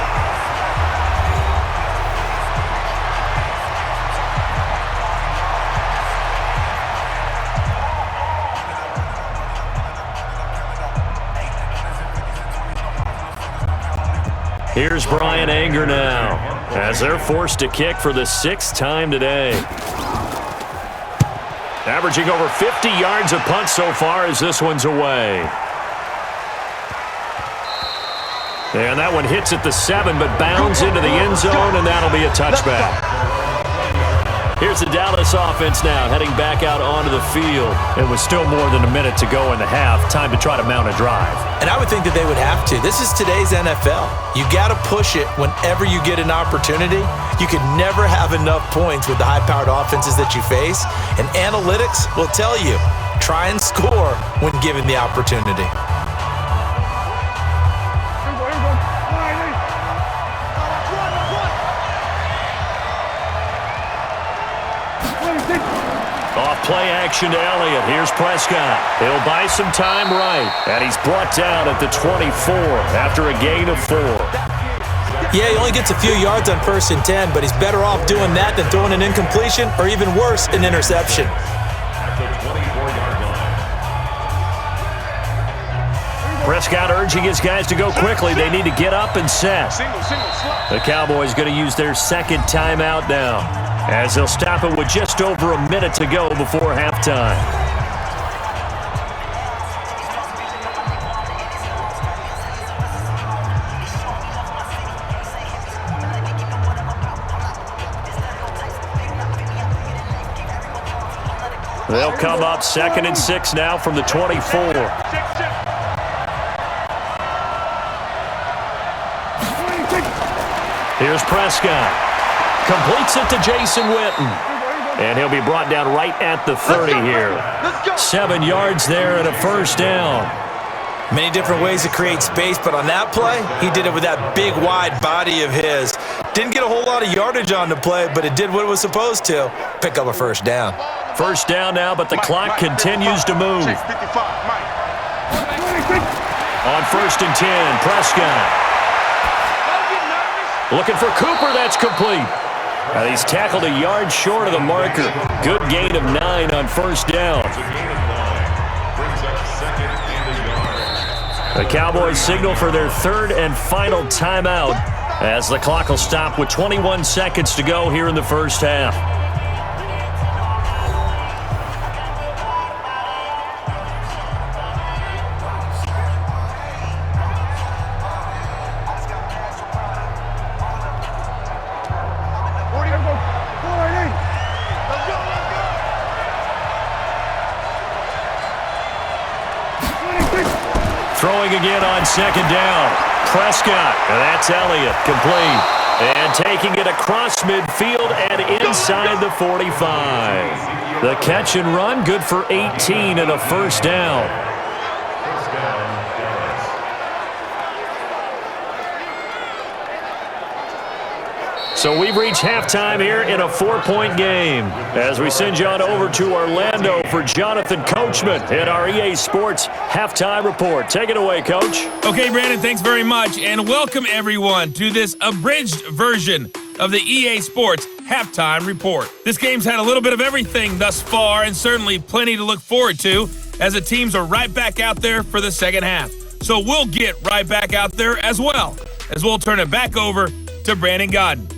Here's Brian Anger now as they're forced to kick for the 6th time today. Averaging over 50 yards a punt so far as this one's away. And that one hits at the 7, but bounds into the end zone, and that'll be a touchback. Here's the Dallas offense now, heading back out onto the field. It was still more than a minute to go in the half. Time to try to mount a drive. And I would think that they would have to. This is today's NFL. You got to push it whenever you get an opportunity. You can never have enough points with the high-powered offenses that you face. And analytics will tell you, try and score when given the opportunity. Off play action to Elliott. Here's Prescott. He'll buy some time right. And he's brought down at the 24 after a gain of 4. Yeah, he only gets a few yards on 1st and 10, but he's better off doing that than throwing an incompletion or even worse, an interception. Prescott urging his guys to go quickly. They need to get up and set. The Cowboys going to use their second timeout now, as they'll stop it with just over a minute to go before halftime. They'll come up 2nd and 6 now from the 24. Here's Prescott. Completes it to Jason Witten. And he'll be brought down right at the 30 here. 7 yards there and a 1st down. Many different ways to create space, but on that play, he did it with that big, wide body of his. Didn't get a whole lot of yardage on the play, but it did what it was supposed to. Pick up a 1st down. 1st down now, but the clock continues to move. On 1st and 10, Prescott. Looking for Cooper, that's complete. Now he's tackled a yard short of the marker. Good gain of 9 on 1st down. The Cowboys signal for their 3rd and final timeout as the clock will stop with 21 seconds to go here in the 1st half. Throwing again on 2nd down. Prescott, and that's Elliott, complete. And taking it across midfield and inside the 45. The catch and run, good for 18 and a 1st down. So we've reached halftime here in a 4-point game as we send you on over to Orlando for Jonathan Coachman in our EA Sports Halftime Report. Take it away, Coach. Okay, Brandon, thanks very much, and welcome everyone to this abridged version of the EA Sports Halftime Report. This game's had a little bit of everything thus far, and certainly plenty to look forward to as the teams are right back out there for the second half. So we'll get right back out there as well, as we'll turn it back over to Brandon Godden.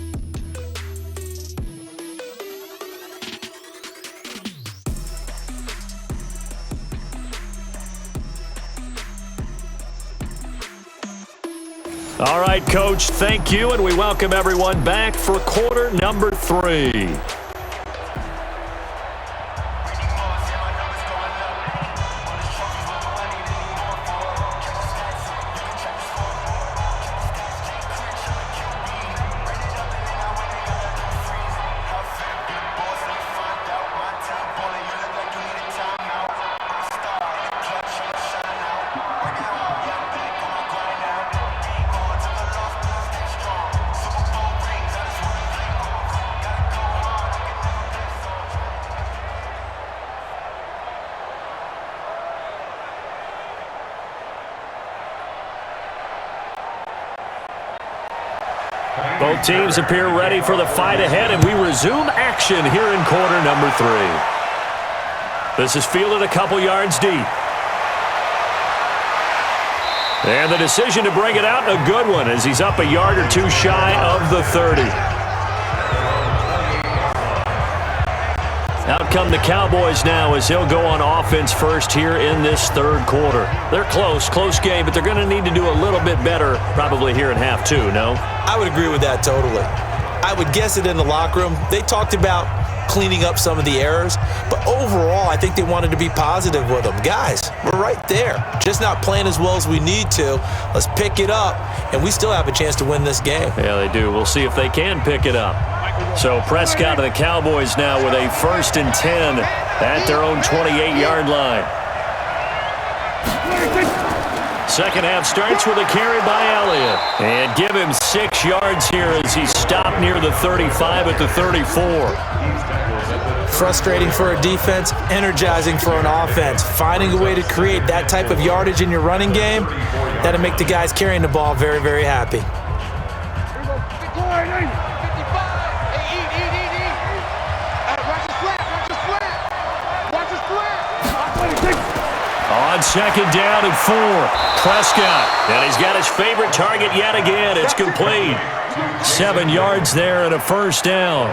All right, Coach, thank you, and we welcome everyone back for quarter number 3. Both teams appear ready for the fight ahead, and we resume action here in quarter number 3. This is fielded a couple yards deep. And the decision to bring it out, a good one, as he's up a yard or 2 shy of the 30. Out come the Cowboys now as he'll go on offense first here in this 3rd quarter. They're close game, but they're going to need to do a little bit better probably here in half 2, no? I would agree with that totally. I would guess it in the locker room. They talked about cleaning up some of the errors, but overall, I think they wanted to be positive with them. Guys, we're right there. Just not playing as well as we need to. Let's pick it up, and we still have a chance to win this game. Yeah, they do. We'll see if they can pick it up. So Prescott and the Cowboys now with a 1st and 10 at their own 28-yard line. Second half starts with a carry by Elliott. And give him 6 yards here as he's stopped near the 35 at the 34. Frustrating for a defense, energizing for an offense. Finding a way to create that type of yardage in your running game, that'll make the guys carrying the ball very, very happy. On second down and 4, Prescott. And he's got his favorite target yet again. It's complete. 7 yards there and a first down.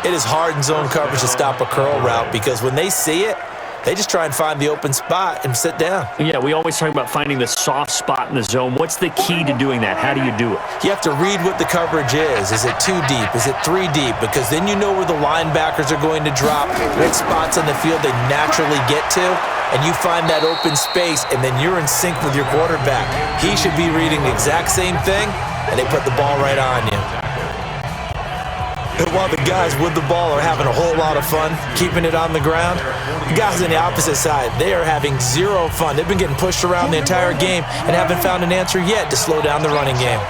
It is hard in zone coverage to stop a curl route because when they see it, they just try and find the open spot and sit down. Yeah, we always talk about finding the soft spot in the zone. What's the key to doing that? How do you do it? You have to read what the coverage is. Is it 2 deep? Is it 3 deep? Because then you know where the linebackers are going to drop, what spots on the field they naturally get to, and you find that open space, and then you're in sync with your quarterback. He should be reading the exact same thing, and they put the ball right on you. And while the guys with the ball are having a whole lot of fun keeping it on the ground, the guys on the opposite side, they are having zero fun. They've been getting pushed around the entire game and haven't found an answer yet to slow down the running game.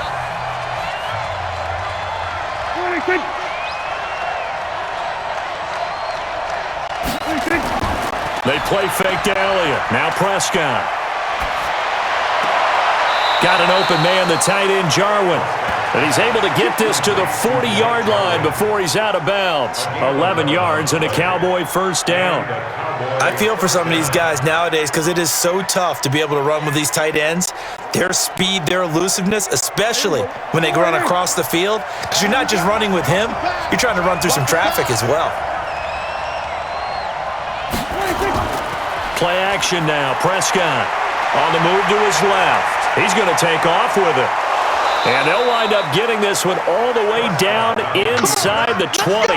They play fake to Elliott. Now Prescott. Got an open man, the tight end, Jarwin. And he's able to get this to the 40-yard line before he's out of bounds. 11 yards and a Cowboy first down. I feel for some of these guys nowadays because it is so tough to be able to run with these tight ends. Their speed, their elusiveness, especially when they run across the field. Because you're not just running with him, you're trying to run through some traffic as well. Play action now. Prescott on the move to his left. He's going to take off with it. And they'll wind up getting this one all the way down inside the 20.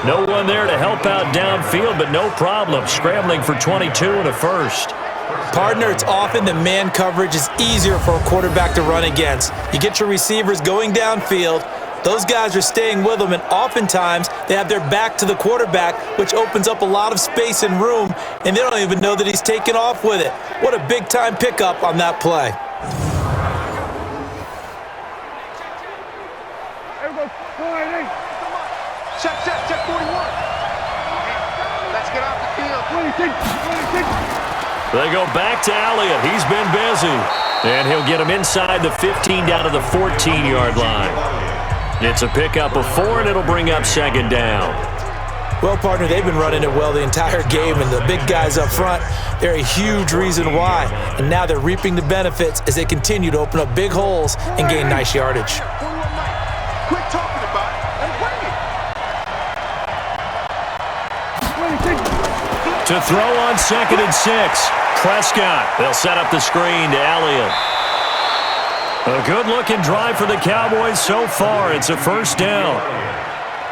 No one there to help out downfield, but no problem. Scrambling for 22 and a first. Partner, it's often the man coverage is easier for a quarterback to run against. You get your receivers going downfield. Those guys are staying with them, and oftentimes they have their back to the quarterback, which opens up a lot of space and room, and they don't even know that he's taken off with it. What a big-time pickup on that play. Check 41. Let's get off the field. They go back to Elliott. He's been busy. And he'll get him inside the 15 down to the 14-yard line. It's a pickup of 4, and it'll bring up second down. Well, partner, they've been running it well the entire game, and the big guys up front, they're a huge reason why. And now they're reaping the benefits as they continue to open up big holes and gain nice yardage. Quit talking about it and bring it. To throw on second and 6. Prescott. They'll set up the screen to Elliott. A good-looking drive for the Cowboys so far. It's a first down.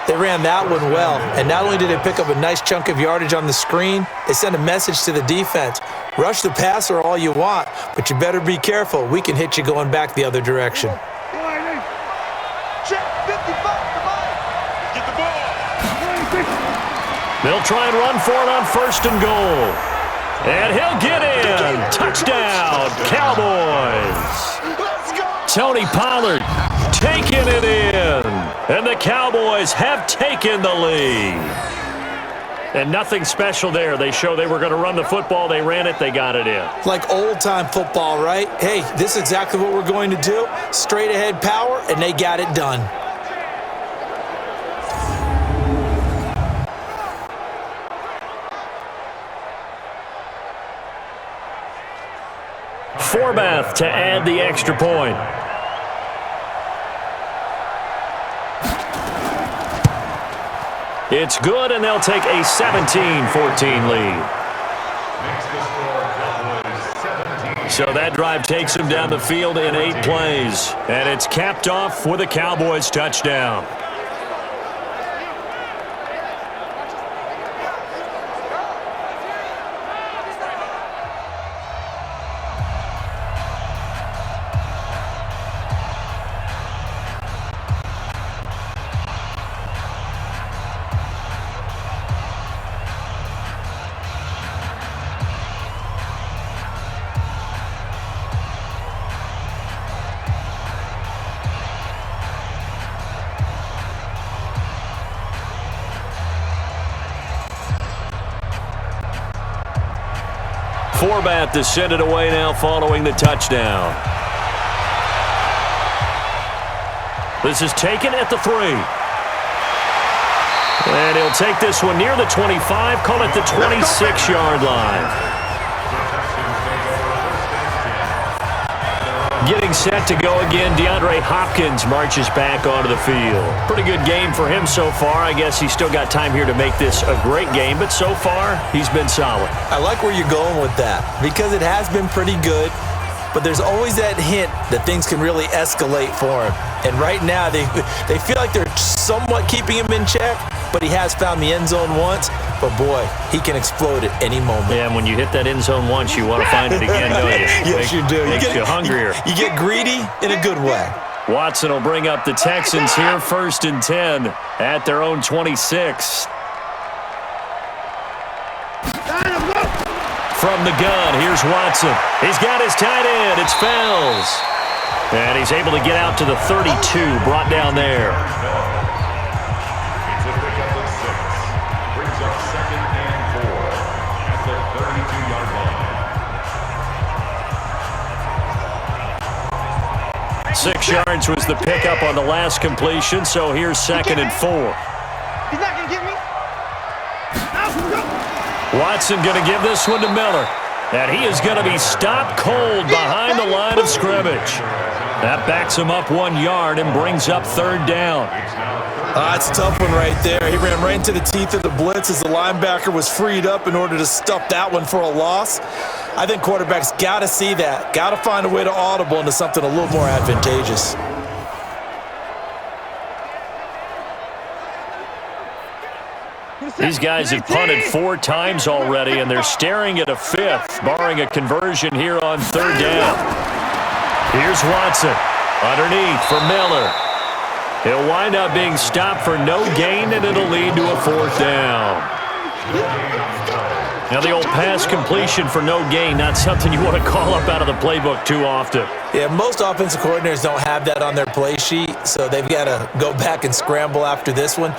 They ran that one well, and not only did they pick up a nice chunk of yardage on the screen, they sent a message to the defense. Rush the passer all you want, but you better be careful. We can hit you going back the other direction. Check 55. Get the ball. They'll try and run for it on first and goal. And he'll get in. Touchdown, Cowboys. Let's go. Tony Pollard taking it in. And the Cowboys have taken the lead. And nothing special there. They show they were going to run the football. They ran it. They got it in. Like old-time football, right? Hey, this is exactly what we're going to do. Straight ahead power, and they got it done. Forbath to add the extra point. It's good, and they'll take a 17-14 lead. So that drive takes them down the field in 8 plays. And it's capped off with a Cowboys touchdown. Forbat to send it away now following the touchdown. This is taken at the 3. And he'll take this one near the 25, call it the 26-yard line. Getting set to go again, DeAndre Hopkins marches back onto the field. Pretty good game for him so far. I guess he's still got time here to make this a great game, but so far, he's been solid. I like where you're going with that because it has been pretty good, but there's always that hint that things can really escalate for him. And right now, they feel like they're somewhat keeping him in check, but he has found the end zone once. But, boy, he can explode at any moment. Yeah, and when you hit that end zone once, you want to find it again, don't you? Yes, you do. Makes you hungrier. You get greedy in a good way. Watson will bring up the Texans here, 1st and 10 at their own 26. From the gun, here's Watson. He's got his tight end. It's Fells. And he's able to get out to the 32, brought down there. It's a pickup of 6. Brings up 2nd and 4 at the 32-yard line. 6 yards was the pickup on the last completion, so here's 2nd and 4. He's not going to get me. Watson going to give this one to Miller. And he is going to be stopped cold behind the line of scrimmage. That backs him up 1 yard and brings up 3rd down. It's a tough one right there. He ran right into the teeth of the blitz as the linebacker was freed up in order to stuff that one for a loss. I think quarterbacks got to see that. Got to find a way to audible into something a little more advantageous. These guys have punted 4 times already, and they're staring at a 5th, barring a conversion here on 3rd down. Here's Watson underneath for Miller. He'll wind up being stopped for no gain, and it'll lead to a 4th down. Now, the old pass completion for no gain, not something you want to call up out of the playbook too often. Yeah, most offensive coordinators don't have that on their play sheet, so they've got to go back and scramble after this one.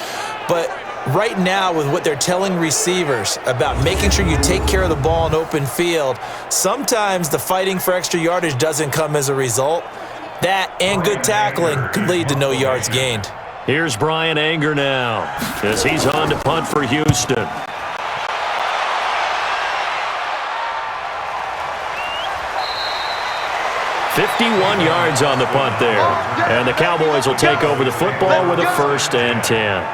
But right now, with what they're telling receivers about making sure you take care of the ball in open field, sometimes the fighting for extra yardage doesn't come as a result. That and good tackling could lead to no yards gained. Here's Brian Anger now as he's on to punt for Houston. $51 yards on the punt there. And the Cowboys will take over the football with a 1st and 10.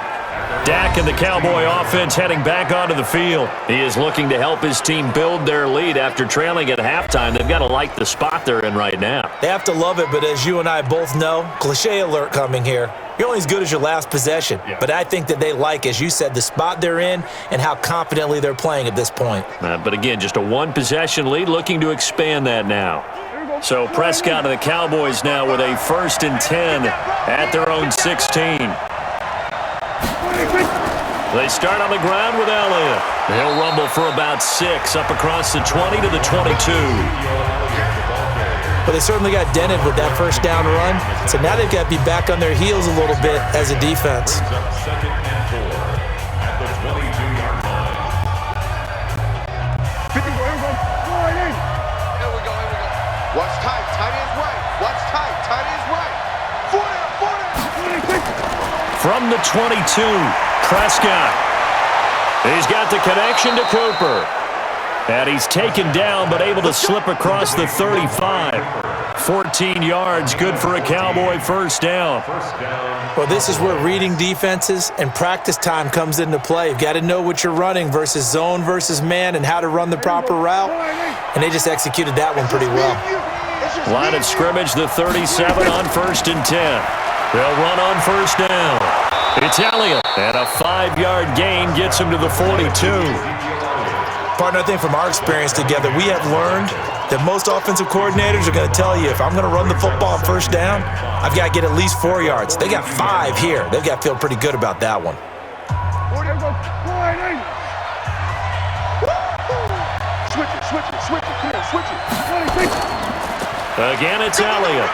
Dak and the Cowboy offense heading back onto the field. He is looking to help his team build their lead after trailing at halftime. They've got to like the spot they're in right now. They have to love it, but as you and I both know, cliche alert coming here. You're only as good as your last possession. Yeah. But I think that they like, as you said, the spot they're in and how confidently they're playing at this point. But again, just a 1-possession lead, looking to expand that now. So Prescott and the Cowboys now with a 1st and 10 at their own 16. They start on the ground with Elliott. He'll rumble for about 6 up across the 20 to the 22. But they certainly got dented with that 1st down run. So now they've got to be back on their heels a little bit as a defense. 2nd and 4 at the 22-yard line. Here we go. Watch tight. Tight ends right. Watch tight. Tight ends right. 40. From the 22, Prescott. He's got the connection to Cooper. And he's taken down, but able to slip across the 35. 14 yards, good for a Cowboy 1st down. Well, this is where reading defenses and practice time comes into play. You've got to know what you're running versus zone versus man and how to run the proper route. And they just executed that one pretty well. Line of scrimmage, the 37 on 1st and 10. They'll run on 1st down. It's Elliott, and a 5-yard gain gets him to the 42. Partner, I think from our experience together, we have learned that most offensive coordinators are going to tell you, if I'm going to run the football on 1st down, I've got to get at least 4 yards. They got 5 here. They've got to feel pretty good about that one. Switch it. Come on, switch it. Again, it's Elliott.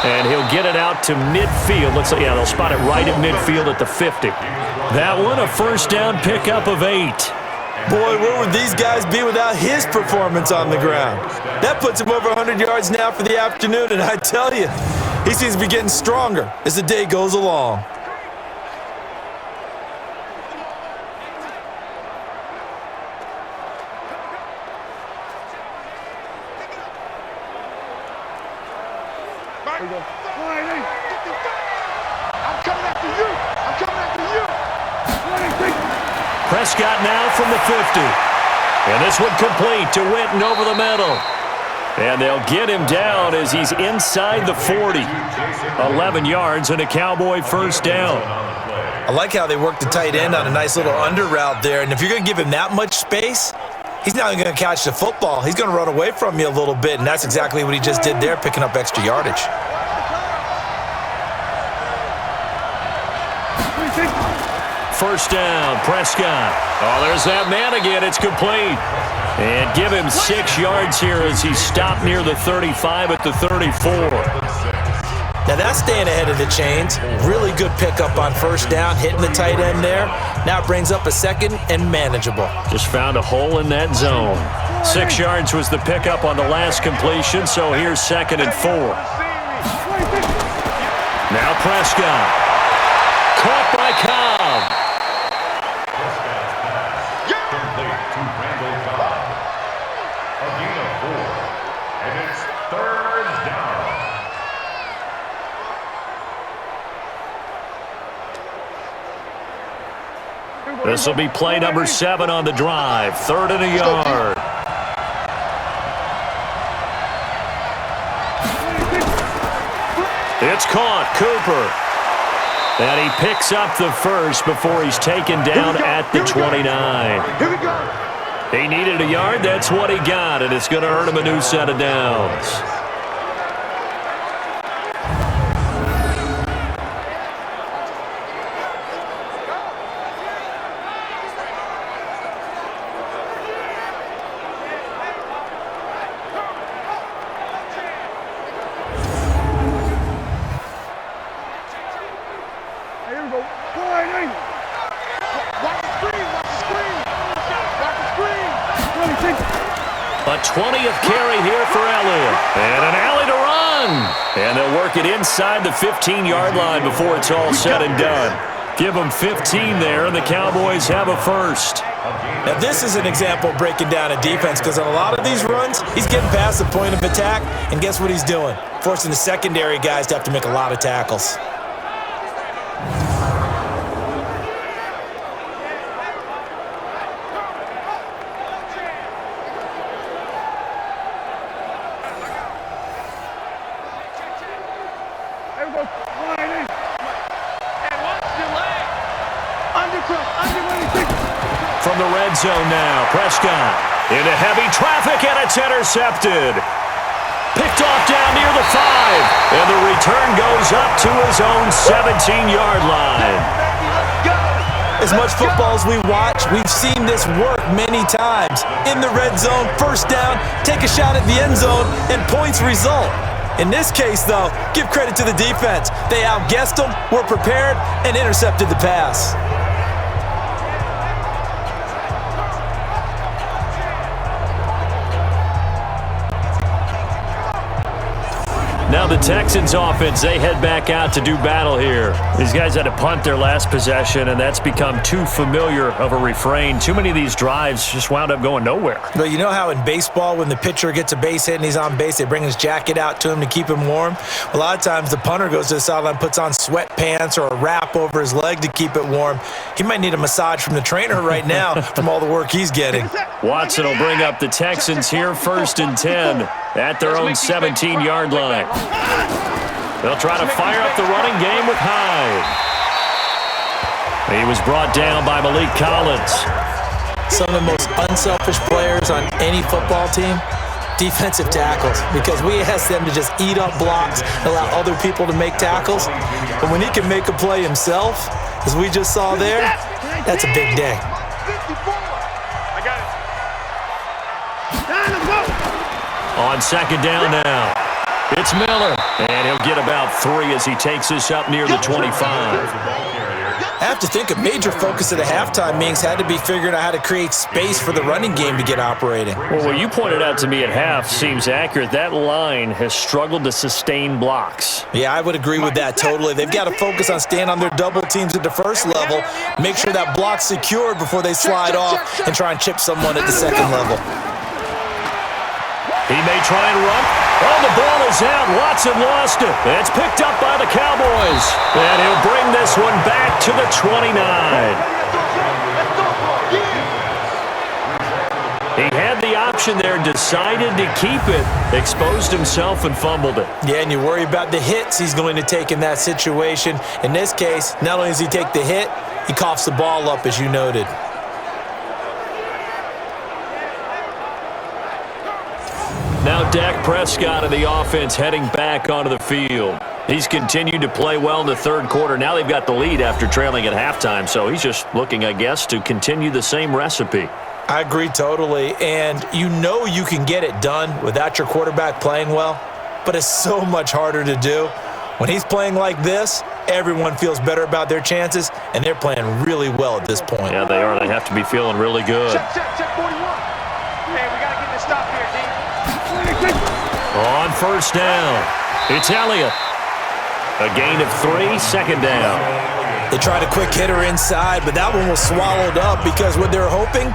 And he'll get it out to midfield. Looks like, they'll spot it right at midfield at the 50. That one, a 1st down pickup of 8. Boy, where would these guys be without his performance on the ground? That puts him over 100 yards now for the afternoon, and I tell you, he seems to be getting stronger as the day goes along. I'm coming after you. I'm coming after you. Prescott now from the 50. And this one complete to Winton over the middle. And they'll get him down as he's inside the 40. 11 yards and a Cowboy first down. I like how they work the tight end on a nice little under route there. And if you're going to give him that much space, he's not going to catch the football. He's going to run away from you a little bit, and that's exactly what he just did there, picking up extra yardage. First down, Prescott. Oh, there's that man again. It's complete. And give him 6 yards here as he's stopped near the 35 at the 34. Now that's staying ahead of the chains. Really good pickup on first down, hitting the tight end there. Now it brings up a second and manageable. Just found a hole in that zone. 6 yards was the pickup on the last completion, so here's 2nd and 4. Now Prescott. Caught by Cobb. Complete to Randall Cobb. A gain of 4. And it's 3rd down. This will be play number 7 on the drive. 3rd and a yard. It's caught. Cooper. And he picks up the first before he's taken down at the 29. Here we go. He needed a yard. That's what he got, and it's going to earn him a new set of downs. A 20th carry here for Elliott. And an alley to run. And they'll work it inside the 15-yard line before it's all said and done. Give them 15 there, and the Cowboys have a first. Now this is an example of breaking down a defense, because on a lot of these runs, he's getting past the point of attack, and guess what he's doing? Forcing the secondary guys to have to make a lot of tackles. From the red zone now, Prescott into heavy traffic, and it's intercepted. Picked off down near the 5, and the return goes up to his own 17-yard line. As much football as we watch, we've seen this work many times. In the red zone, first down, take a shot at the end zone, and points result. In this case, though, give credit to the defense. They outguessed them, were prepared, and intercepted the pass. Now the Texans offense, they head back out to do battle here. These guys had to punt their last possession, and that's become too familiar of a refrain. Too many of these drives just wound up going nowhere. But you know how in baseball, when the pitcher gets a base hit and he's on base, they bring his jacket out to him to keep him warm? A lot of times the punter goes to the sideline, puts on sweatpants or a wrap over his leg to keep it warm. He might need a massage from the trainer right now from all the work he's getting. Watson will bring up the Texans here, 1st and 10 at their own 17-yard line. They'll try to fire up the running game with Hyde. He was brought down by Malik Collins. Some of the most unselfish players on any football team, defensive tackles, because we ask them to just eat up blocks, allow other people to make tackles. But when he can make a play himself, as we just saw there, that's a big day. I got it. On 2nd down now, it's Miller, and he'll get about 3 as he takes this up near the 25. have to think a major focus of the halftime meetings had to be figuring out how to create space for the running game to get operating. Well, what you pointed out to me at half seems accurate. That line has struggled to sustain blocks. Yeah, I would agree with that totally. They've got to focus on staying on their double teams at the first level, make sure that block's secured before they slide off and try and chip someone at the second level. He may try and run. Oh, the ball is out. Watson lost it. It's picked up by the Cowboys. And he'll bring this one back to the 29. He had the option there, decided to keep it, exposed himself and fumbled it. Yeah, and you worry about the hits he's going to take in that situation. In this case, not only does he take the hit, he coughs the ball up, as you noted. Now Dak Prescott of the offense heading back onto the field. He's continued to play well in the third quarter. Now they've got the lead after trailing at halftime, so he's just looking, I guess, to continue the same recipe. I agree totally, and you know you can get it done without your quarterback playing well, but it's so much harder to do. When he's playing like this, everyone feels better about their chances, and they're playing really well at this point. Yeah, they are. They have to be feeling really good. Check 41. Hey, we got to get this stop here, D. On first down, it's Elliott. A gain of 3, second down. They tried a quick hitter inside, but that one was swallowed up because what they're hoping,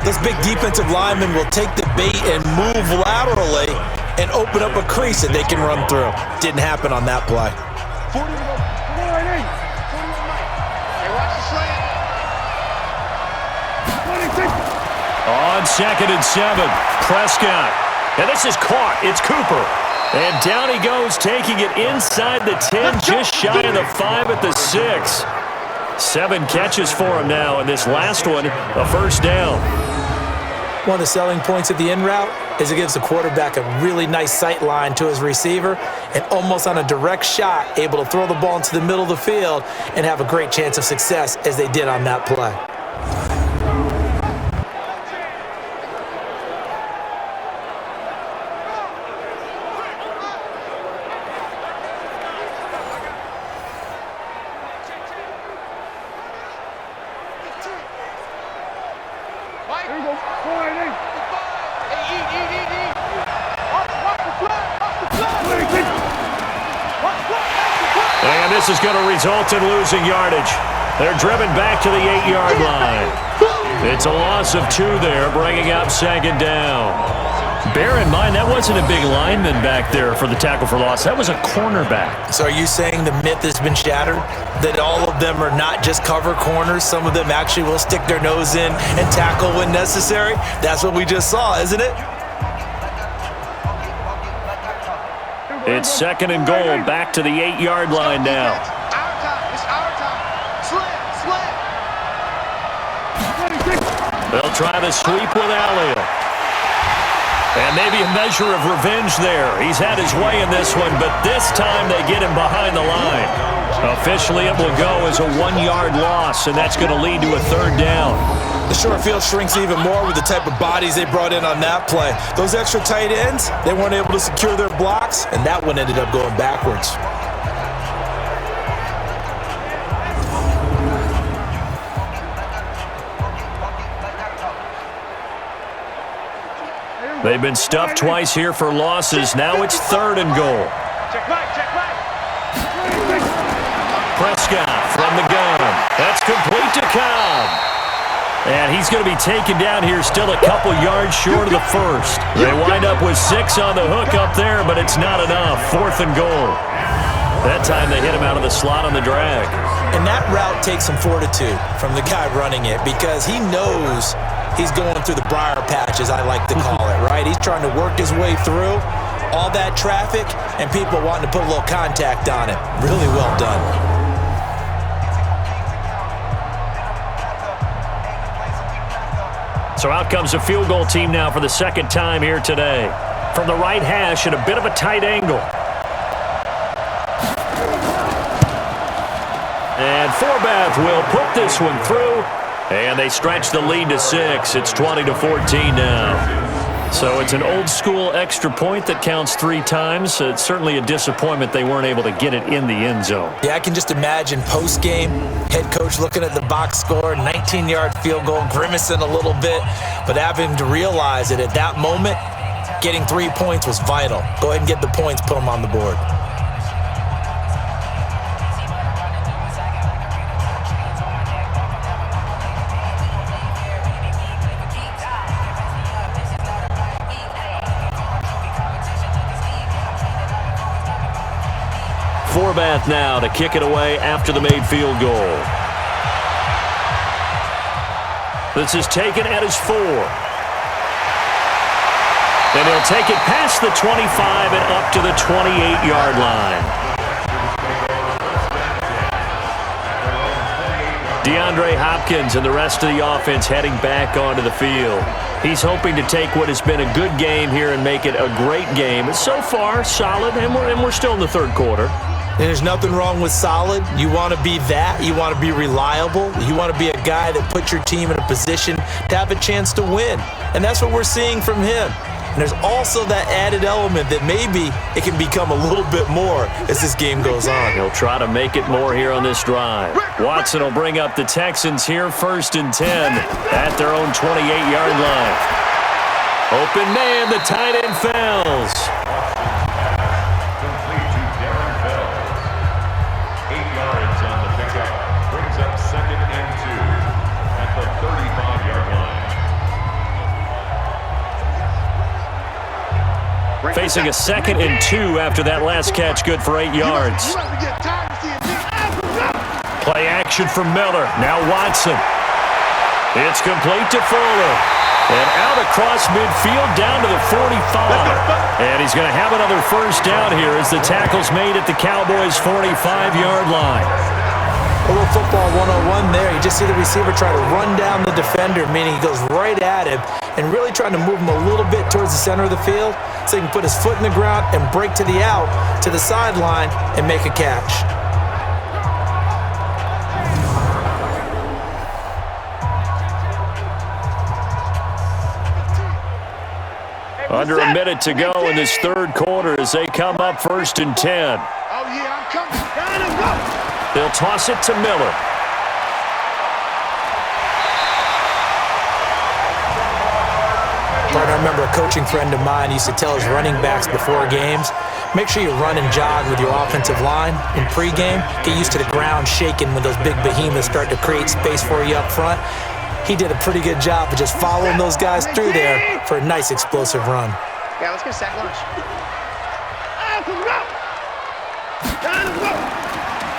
those big defensive linemen will take the bait and move laterally and open up a crease that they can run through. Didn't happen on that play. 40 to go. Hey, watch the slant. On 2nd and 7, Prescott. And this is caught. It's Cooper. And down he goes, taking it inside the 10, just shy of the 5 at the 6. 7 catches for him now, and this last one, a first down. One of the selling points of the in route is it gives the quarterback a really nice sight line to his receiver and almost on a direct shot, able to throw the ball into the middle of the field and have a great chance of success as they did on that play. And this is going to result in losing yardage. They're driven back to the 8-yard line. It's a loss of 2 there, bringing up second down. Bear in mind, that wasn't a big lineman back there for the tackle for loss. That was a cornerback. So are you saying the myth has been shattered? That all of them are not just cover corners? Some of them actually will stick their nose in and tackle when necessary? That's what we just saw, isn't it? It's 2nd and goal, back to the 8-yard line now. It's our time. Slant. They'll try the sweep with Elliott. And maybe a measure of revenge there. He's had his way in this one, but this time they get him behind the line. Officially, it will go as a 1-yard loss, and that's going to lead to a third down. The short field shrinks even more with the type of bodies they brought in on that play. Those extra tight ends, they weren't able to secure their blocks, and that one ended up going backwards. They've been stuffed twice here for losses. Now it's 3rd and goal. Check right. Prescott from the gun. That's complete to Cobb. And he's going to be taken down here, still a couple yards short of the first. They wind up with 6 on the hook up there, but it's not enough. 4th and goal. That time they hit him out of the slot on the drag. And that route takes some fortitude from the guy running it because he knows he's going through the briar patch, as I like to call it, right? He's trying to work his way through all that traffic and people wanting to put a little contact on it. Really well done. So out comes a field goal team now for the second time here today. From the right hash at a bit of a tight angle. And Forbath will put this one through. And they stretch the lead to 6. It's 20-14 now. So it's an old-school extra point that counts 3 times. It's certainly a disappointment they weren't able to get it in the end zone. Yeah, I can just imagine post-game, head coach looking at the box score, 19-yard field goal, grimacing a little bit, but having to realize that at that moment, getting 3 points was vital. Go ahead and get the points, put them on the board. Forbath now to kick it away after the made field goal. This is taken at his 4. And he'll take it past the 25 and up to the 28-yard line. DeAndre Hopkins and the rest of the offense heading back onto the field. He's hoping to take what has been a good game here and make it a great game. So far, solid, and we're still in the third quarter. And there's nothing wrong with solid. You want to be that. You want to be reliable. You want to be a guy that puts your team in a position to have a chance to win. And that's what we're seeing from him. And there's also that added element that maybe it can become a little bit more as this game goes on. He'll try to make it more here on this drive. Watson will bring up the Texans here, 1st and 10 at their own 28-yard line. Open man, the tight end fails. Facing a 2nd and 2 after that last catch, good for 8 yards. Play action for Miller. Now Watson. It's complete to Fuller. And out across midfield down to the 45. And he's going to have another first down here as the tackle's made at the Cowboys' 45-yard line. A little football 101 there. You just see the receiver try to run down the defender, meaning he goes right at him and really trying to move him a little bit towards the center of the field so he can put his foot in the ground and break to the out, to the sideline, and make a catch. Under a minute to go in this third quarter as they come up 1st and 10. Oh, yeah, I'm coming. Gotta go. They'll toss it to Miller. I remember a coaching friend of mine used to tell his running backs before games, make sure you run and jog with your offensive line in pregame. Get used to the ground shaking when those big behemoths start to create space for you up front. He did a pretty good job of just following those guys through there for a nice explosive run. Yeah, let's get a sack lunch.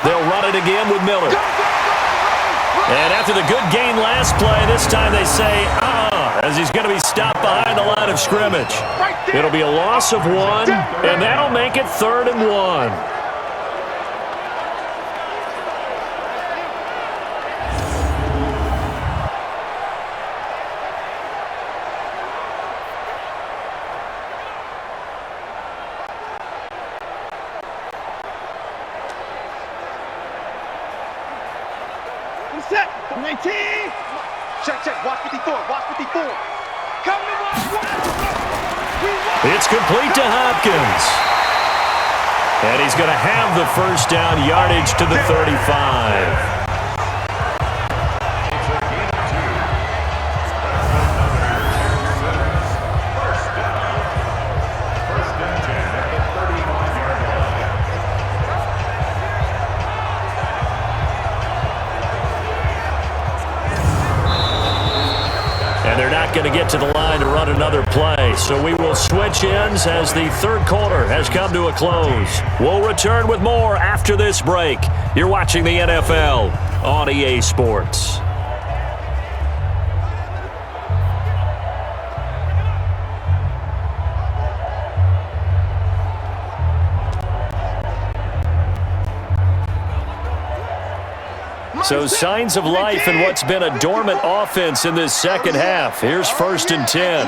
They'll run it again with Miller. And after the good gain last play, this time they say, as he's going to be stopped behind the line of scrimmage. It'll be a loss of 1, and that'll make it 3rd and 1. Set. 19. Check. Watch 54. Watch 54. Come to It's complete to Hopkins. And he's going to have the first down, yardage to the 35. Going to get to the line to run another play. So we will switch ends as the third quarter has come to a close. We'll return with more after this break. You're watching the NFL on EA Sports. So signs of life in what's been a dormant offense in this second half. Here's 1st and 10.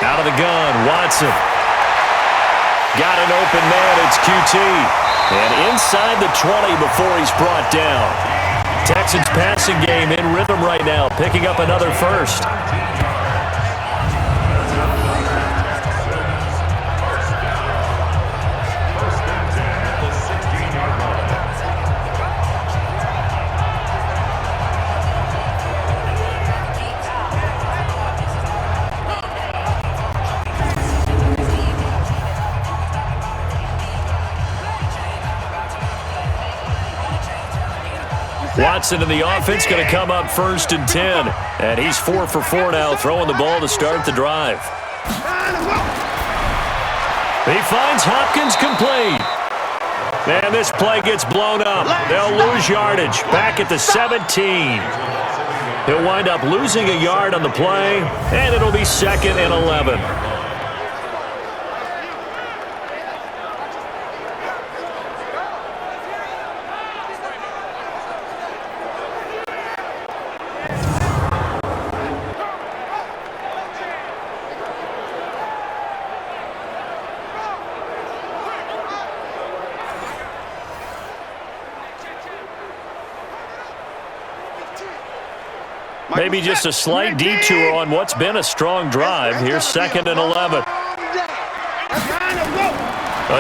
Out of the gun, Watson. Got an open man, it's QT. And inside the 20 before he's brought down. Texans passing game in rhythm right now, picking up another first. Watson and the offense going to come up 1st and 10. And he's 4 for 4 now, throwing the ball to start the drive. He finds Hopkins complete. And this play gets blown up. They'll lose yardage back at the 17. He'll wind up losing a yard on the play, and it'll be 2nd and 11. Maybe just a slight detour on what's been a strong drive. Here's 2nd and 11.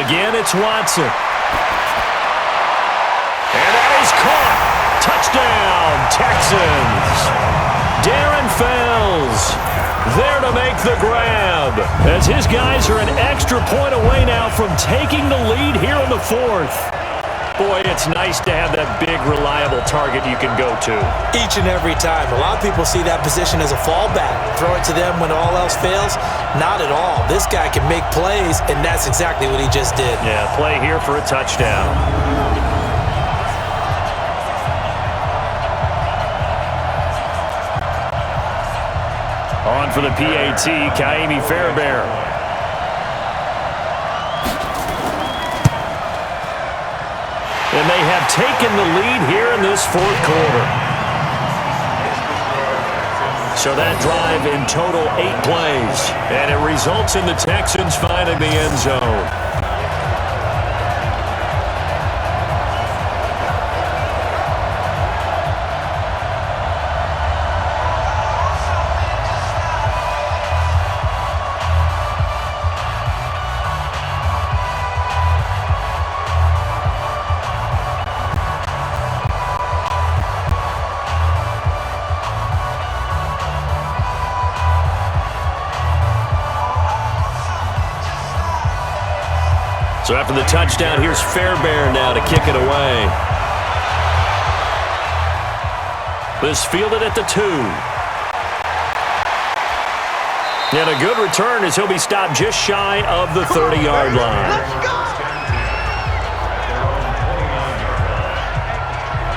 Again, it's Watson. And that is caught. Touchdown, Texans. Darren Fells there to make the grab, as his guys are an extra point away now from taking the lead here in the 4th. Boy, it's nice to have that big, reliable target you can go to. Each and every time. A lot of people see that position as a fallback. Throw it to them when all else fails. Not at all. This guy can make plays, and that's exactly what he just did. Yeah, play here for a touchdown. On for the PAT, Kaimi Fairbairn. And they have taken the lead here in this 4th quarter. So that drive in total 8 plays. And it results in the Texans finding the end zone. So after the touchdown, here's Fairbairn now to kick it away. This fielded at the 2. And a good return as he'll be stopped just shy of the 30-yard line.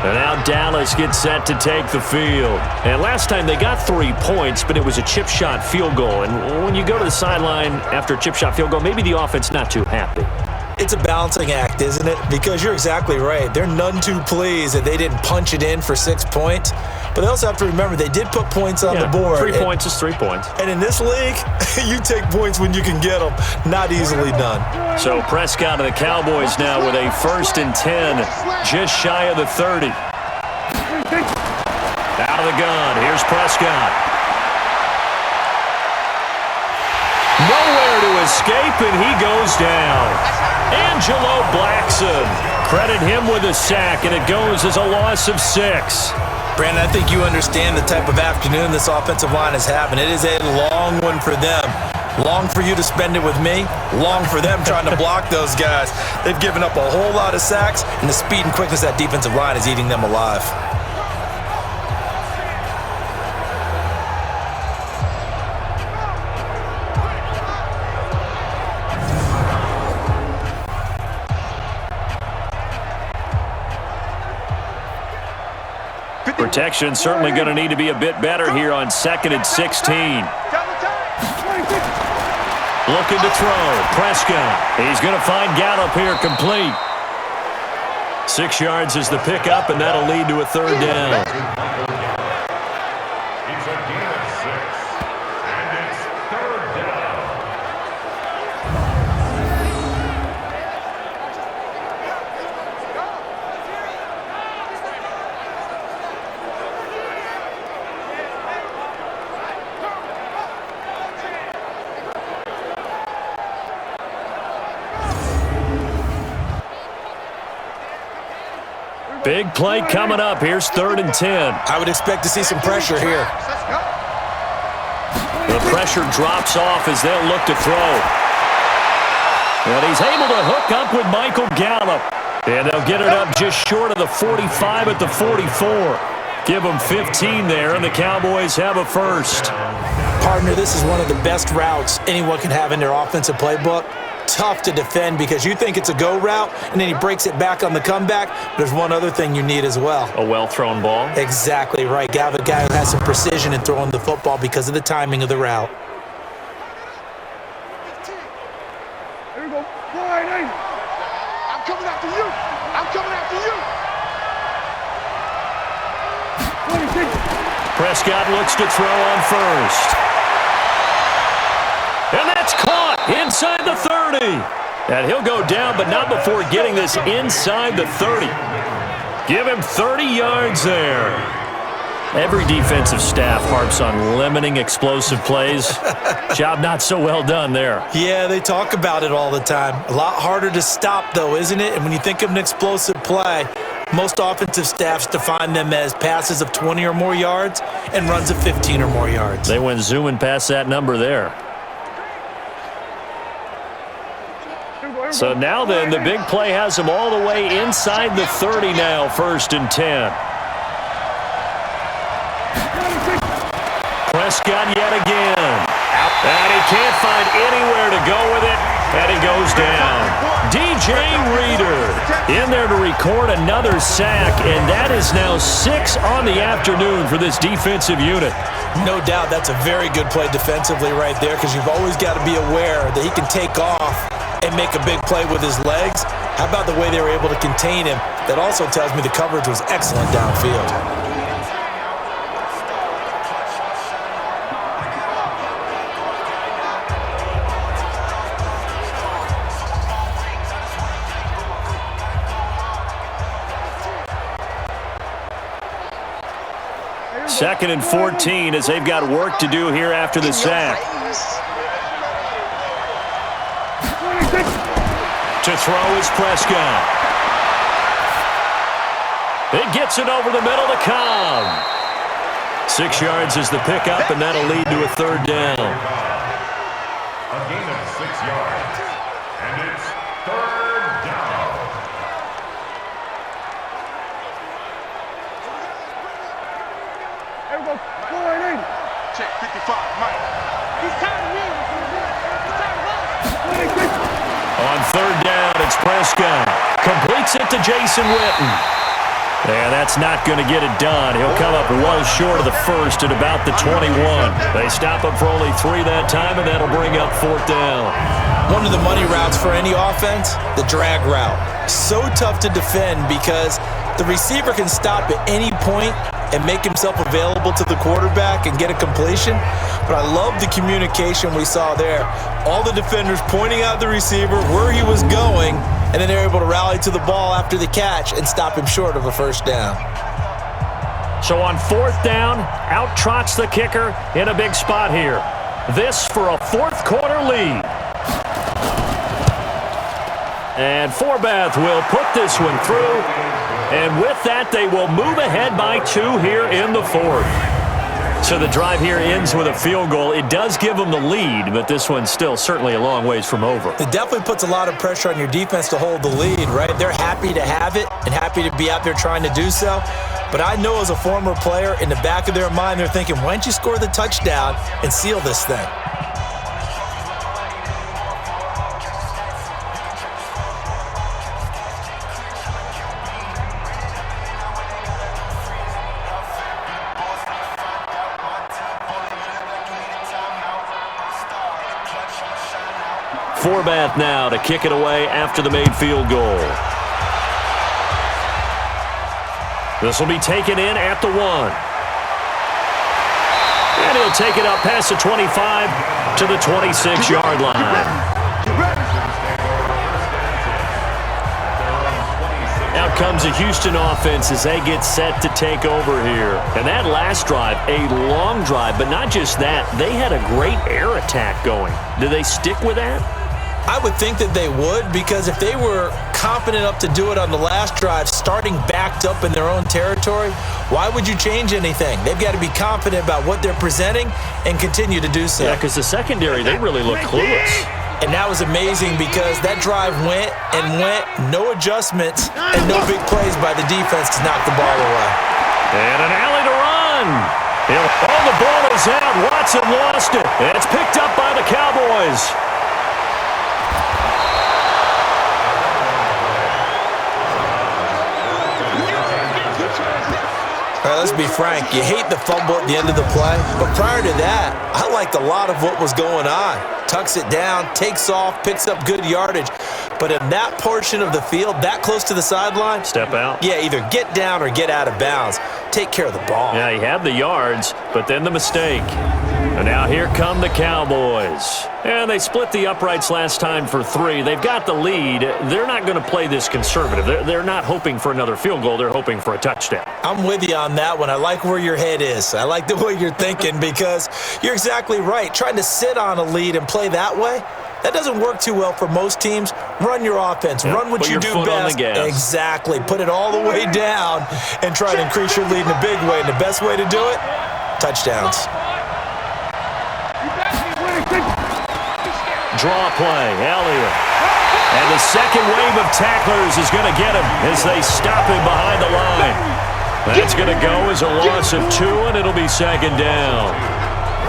And now Dallas gets set to take the field. And last time they got 3 points, but it was a chip shot field goal. And when you go to the sideline after a chip shot field goal, maybe the offense not too happy. It's a balancing act, isn't it? Because you're exactly right. They're none too pleased that they didn't punch it in for 6 points. But they also have to remember they did put points on the board. 3 points is 3 points. And in this league, you take points when you can get them. Not easily done. So Prescott and the Cowboys now with a 1st and 10, just shy of the 30. Out of the gun, here's Prescott. Nowhere to escape, and he goes down. Angelo Blackson. Credit him with a sack, and it goes as a loss of 6. Brandon, I think you understand the type of afternoon this offensive line is having. It is a long one for them. Long for you to spend it with me. Long for them trying to block those guys. They've given up a whole lot of sacks, and the speed and quickness of that defensive line is eating them alive. Protection certainly going to need to be a bit better here on 2nd and 16. Looking to throw. Prescott. He's going to find Gallup here complete. 6 yards is the pickup, and that'll lead to a 3rd down. It's a gain of 6, and it's 3rd down. Big play coming up. Here's 3rd and 10. I would expect to see some pressure here. The pressure drops off as they'll look to throw. And he's able to hook up with Michael Gallup. And they'll get it up just short of the 45 at the 44. Give them 15 there, and the Cowboys have a first. Partner, this is one of the best routes anyone can have in their offensive playbook. Tough to defend because you think it's a go route, and then he breaks it back on the comeback. There's one other thing you need as well. A well-thrown ball? Exactly right. Got a guy who has some precision in throwing the football because of the timing of the route. Here we go. Wide angle. I'm coming after you. I'm coming after you. Prescott looks to throw on first. And that's caught inside the 30. And he'll go down, but not before getting this inside the 30. Give him 30 yards there. Every defensive staff harps on limiting explosive plays. Job not so well done there. Yeah, they talk about it all the time. A lot harder to stop, though, isn't it? And when you think of an explosive play, most offensive staffs define them as passes of 20 or more yards and runs of 15 or more yards. They went zooming past that number there. So now then, the big play has them all the way inside the 30 now, 1st and 10. Prescott yet again. And he can't find anywhere to go with it, and he goes down. DJ Reader in there to record another sack, and that is now 6 on the afternoon for this defensive unit. No doubt that's a very good play defensively right there because you've always got to be aware that he can take off and make a big play with his legs. How about the way they were able to contain him? That also tells me the coverage was excellent downfield. Second and 14 as they've got work to do here after the sack. To throw is Prescott. It gets it over the middle to Cobb. 6 yards is the pickup, and that'll lead to a 3rd down. A gain of 6 yards, and it's 3rd down. Here we go. 480. Check 55, Mike. He's tired of me. He's tired of us. On 3rd down, it's Prescott. Completes it to Jason Witten. And that's not going to get it done. He'll come up well short of the first at about the 21. They stop him for only 3 that time, and that'll bring up 4th down. One of the money routes for any offense, the drag route. So tough to defend because the receiver can stop at any point and make himself available to the quarterback and get a completion. But I love the communication we saw there. All the defenders pointing out the receiver, where he was going, and then they're able to rally to the ball after the catch and stop him short of a 1st down. So on 4th down, out trots the kicker in a big spot here. This for a 4th quarter lead. And Forbath will put this one through. And with that, they will move ahead by 2 here in the 4th. So the drive here ends with a field goal. It does give them the lead, but this one's still certainly a long ways from over. It definitely puts a lot of pressure on your defense to hold the lead, right? They're happy to have it and happy to be out there trying to do so. But I know as a former player, in the back of their mind, they're thinking, why don't you score the touchdown and seal this thing? Forbath now to kick it away after the made field goal. This will be taken in at the 1. And he'll take it up past the 25 to the 26-yard line. Out comes the Houston offense as they get set to take over here. And that last drive, a long drive, but not just that. They had a great air attack going. Do they stick with that? I would think that they would, because if they were confident enough to do it on the last drive, starting backed up in their own territory, why would you change anything? They've got to be confident about what they're presenting and continue to do so. Yeah, because the secondary, they really look clueless. And that was amazing because that drive went and went, no adjustments, and no big plays by the defense to knock the ball away. And an alley to run. The ball is out. Watson lost it. And it's picked up by the Cowboys. All right, let's be frank. You hate the fumble at the end of the play, but prior to that, I liked a lot of what was going on. Tucks it down, takes off, picks up good yardage. But in that portion of the field, that close to the sideline, step out. Yeah, either get down or get out of bounds. Take care of the ball. Yeah, he had the yards, but then the mistake. And now here come the Cowboys. And they split the uprights last time for 3. They've got the lead. They're not going to play this conservative. They're not hoping for another field goal. They're hoping for a touchdown. I'm with you on that one. I like where your head is. I like the way you're thinking because you're exactly right. Trying to sit on a lead and play that way, that doesn't work too well for most teams. Run your offense. Run what you do best. On the gas. Exactly. Put it all the way down and try to increase your lead in a big way. And the best way to do it, touchdowns. Draw play, Elliott. And the second wave of tacklers is going to get him as they stop him behind the line. That's going to go as a loss of 2, and it'll be second down.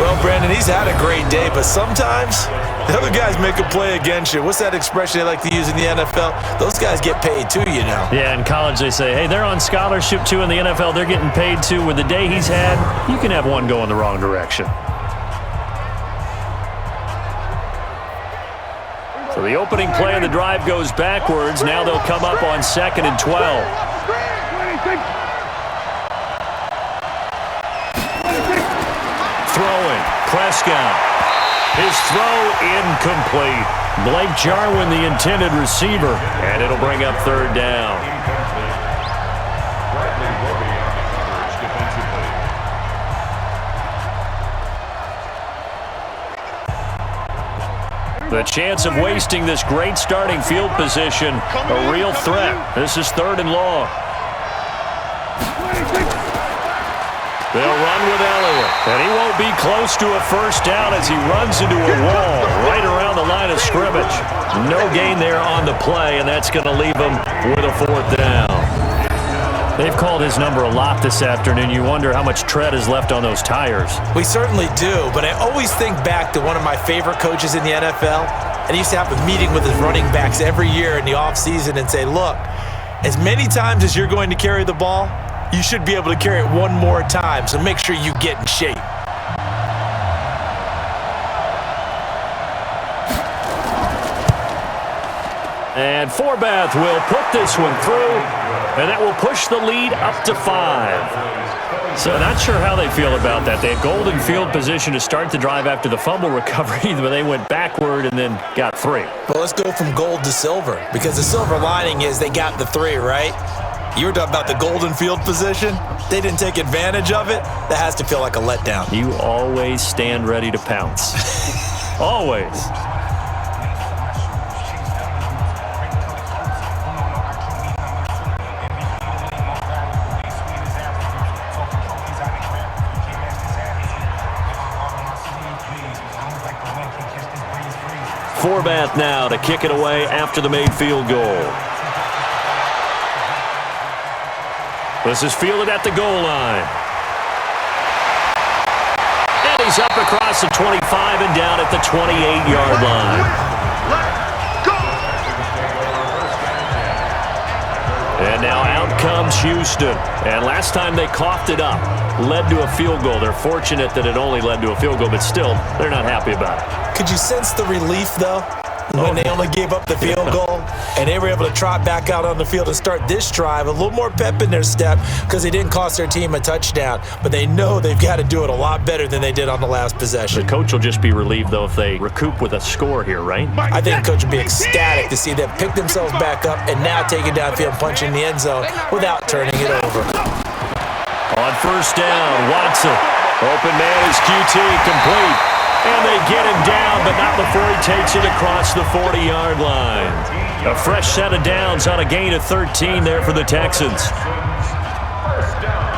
Well, Brandon, he's had a great day, but sometimes the other guys make a play against you. What's that expression they like to use in the NFL? Those guys get paid too, you know. Yeah, in college they say, hey, they're on scholarship too. In the NFL, they're getting paid too. With the day he's had, you can have one go in the wrong direction. So the opening play of the drive goes backwards. Now they'll come up on 2nd and 12. Throwing, Prescott. His throw incomplete. Blake Jarwin, the intended receiver, and it'll bring up 3rd down. The chance of wasting this great starting field position, a real threat. This is 3rd and long. They'll run with Elliott, and he won't be close to a first down as he runs into a wall right around the line of scrimmage. No gain there on the play, and that's going to leave him with a 4th down. They've called his number a lot this afternoon. You wonder how much tread is left on those tires. We certainly do, but I always think back to one of my favorite coaches in the NFL, and he used to have a meeting with his running backs every year in the offseason and say, look, as many times as you're going to carry the ball, you should be able to carry it one more time, so make sure you get in shape. And Forbath will put this one through, and that will push the lead up to 5. So not sure how they feel about that. They had golden field position to start the drive after the fumble recovery, but they went backward and then got 3. Well, let's go from gold to silver, because the silver lining is they got the 3, right? You were talking about the golden field position. They didn't take advantage of it. That has to feel like a letdown. You always stand ready to pounce. Always. Forbath now to kick it away after the made field goal. This is fielded at the goal line. And he's up across the 25 and down at the 28-yard line. And now out comes Houston. And last time they coughed it up, led to a field goal. They're fortunate that it only led to a field goal, but still, they're not happy about it. Could you sense the relief, though, when they only gave up the field goal and they were able to trot back out on the field and start this drive? A little more pep in their step because they didn't cost their team a touchdown, but they know they've got to do it a lot better than they did on the last possession. The coach will just be relieved, though, if they recoup with a score here, right? I think the coach would be ecstatic to see them pick themselves back up and now take it downfield and punch in the end zone without turning it over. On first down, Watson. Open man is QT, complete. And they get him down, but not before he takes it across the 40-yard line. A fresh set of downs on a gain of 13 there for the Texans. First down.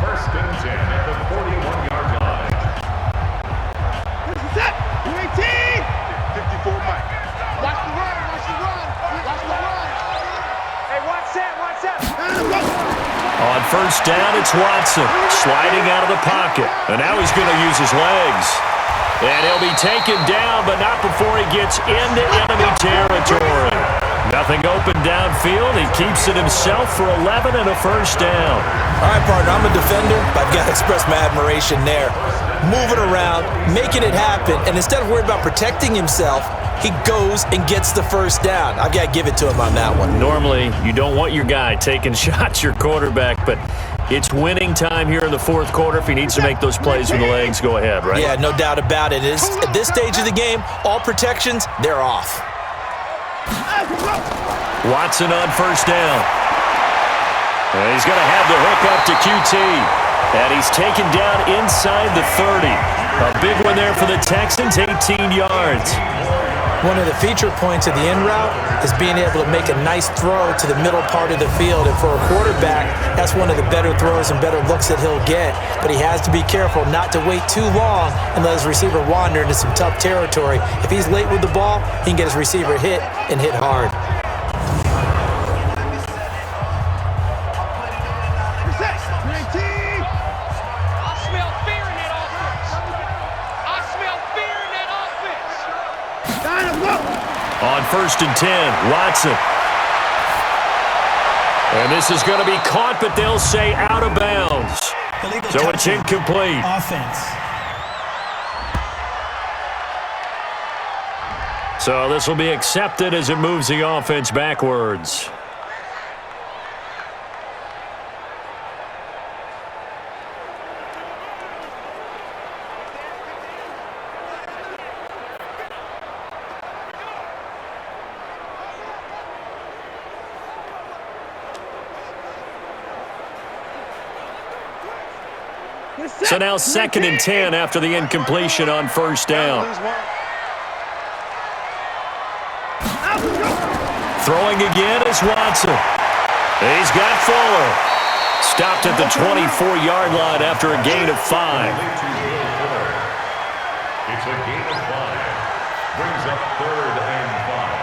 1st and 10 at the 41-yard line. This is it. 18. first down, it's Watson sliding out of the pocket. And now he's going to use his legs. And he'll be taken down, but not before he gets into enemy territory. Nothing open downfield. He keeps it himself for 11 and a first down. All right, partner, I'm a defender, but I've got to express my admiration there. Moving around, making it happen, and instead of worried about protecting himself, he goes and gets the first down. I've got to give it to him on that one. Normally, you don't want your guy taking shots, your quarterback, but it's winning time here in the fourth quarter. If he needs to make those plays with the legs, go ahead, right? Yeah, no doubt about it. At this stage of the game, all protections, they're off. Watson on first down. And he's going to have the hook up to QT. And he's taken down inside the 30. A big one there for the Texans, 18 yards. One of the feature points of the in route is being able to make a nice throw to the middle part of the field. And for a quarterback, that's one of the better throws and better looks that he'll get. But he has to be careful not to wait too long and let his receiver wander into some tough territory. If he's late with the ball, he can get his receiver hit and hit hard. On first and 10, Watson. And this is going to be caught, but they'll say out of bounds. So it's incomplete. Offense. So this will be accepted as it moves the offense backwards. So now second and 10 after the incompletion on first down. Throwing again is Watson. He's got Fuller. Stopped at the 24-yard line after a gain of 5. It's a gain of 5. Brings up 3rd and 5.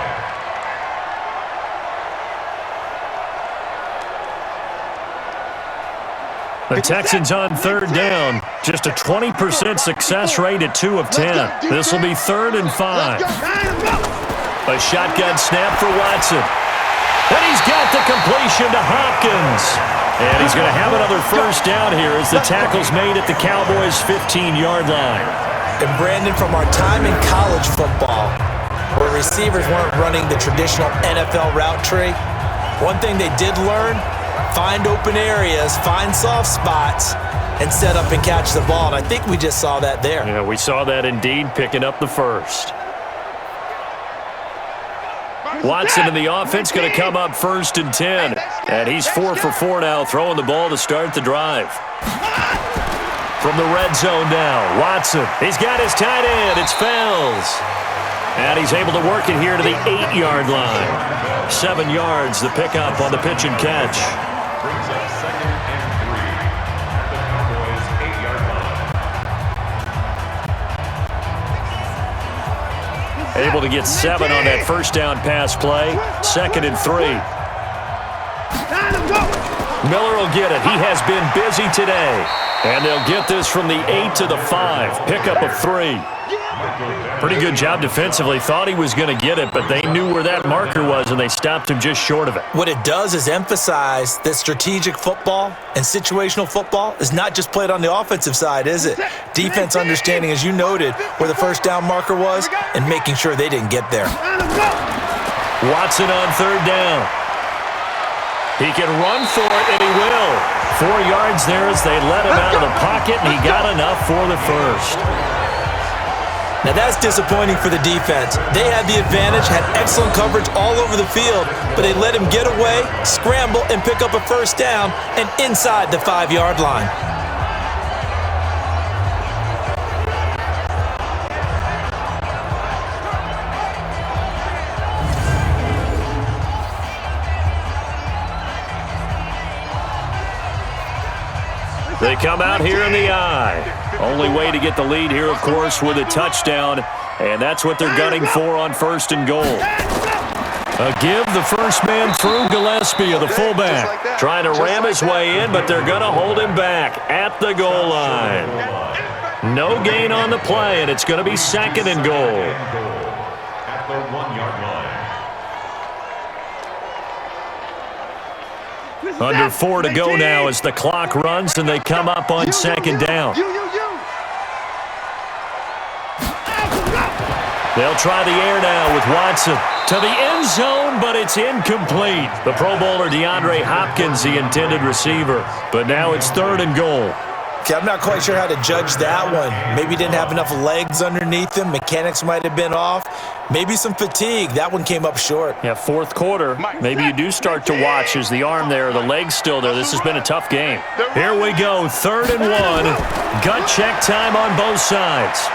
The Texans on third down. Just a 20% success rate at 2 of 10. This will be 3rd and 5. A shotgun snap for Watson. And he's got the completion to Hopkins. And he's going to have another first down here as the tackle's made at the Cowboys' 15-yard line. And Brandon, from our time in college football, where receivers weren't running the traditional NFL route tree, one thing they did learn, find open areas, find soft spots, and set up and catch the ball. And I think we just saw that there. Yeah, we saw that indeed, picking up the first. Watson in the offense going to come up first and 10. And he's 4 for 4 now, throwing the ball to start the drive. From the red zone now, Watson. He's got his tight end. It's Fells. And he's able to work it here to the 8-yard line. 7 yards, the pickup on the pitch and catch. Brings up 2nd and 3. The Cowboys' 8-yard line. Able to get 7 on that first down pass play. 2nd and 3. Miller will get it. He has been busy today. And they'll get this from the 8 to the 5. Pickup of 3. Pretty good job defensively. Thought he was going to get it, but they knew where that marker was, and they stopped him just short of it. What it does is emphasize that strategic football and situational football is not just played on the offensive side, is it? Defense understanding, as you noted, where the first down marker was and making sure they didn't get there. Watson on third down. He can run for it, and he will. 4 yards there as they let him out of the pocket, and he got enough for the first. Now that's disappointing for the defense. They had the advantage, had excellent coverage all over the field, but they let him get away, scramble, and pick up a first down and inside the 5-yard line. They come out here in the eye. Only way to get the lead here, of course, with a touchdown, and that's what they're gunning for on first and goal. A give the first man through. Gillespie of the fullback. Trying to ram his way in, but they're going to hold him back at the goal line. No gain on the play, and it's going to be second and goal. At the 1-yard line. Under 4 to go now as the clock runs, and they come up on second down. They'll try the air now with Watson to the end zone, but it's incomplete. The Pro Bowler DeAndre Hopkins, the intended receiver, but now it's third and goal. Okay, I'm not quite sure how to judge that one. Maybe didn't have enough legs underneath him. Mechanics might have been off. Maybe some fatigue. That one came up short. Yeah, fourth quarter. Maybe you do start to watch. Is the arm there, the leg's still there? This has been a tough game. Here we go, 3rd and 1. Gut check time on both sides.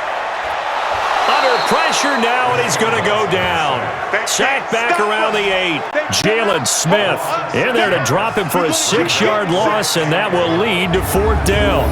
Under pressure now, and he's going to go down. Sacked back around the 8. Jalen Smith in there to drop him for a 6-yard loss, and that will lead to 4th down.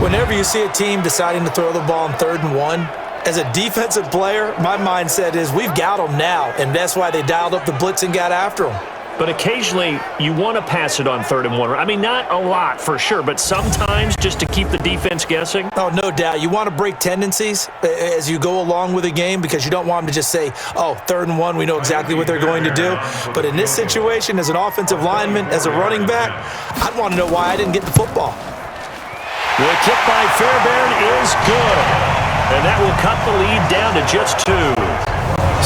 Whenever you see a team deciding to throw the ball on 3rd and 1, as a defensive player, my mindset is we've got them now, and that's why they dialed up the blitz and got after them. But occasionally, you want to pass it on 3rd and 1. I mean, not a lot for sure, but sometimes just to keep the defense guessing. Oh, no doubt. You want to break tendencies as you go along with a game because you don't want them to just say, oh, 3rd and 1, we know exactly what they're going to do. But in this situation, as an offensive lineman, as a running back, I'd want to know why I didn't get the football. The kick by Fairbairn is good. And that will cut the lead down to just 2.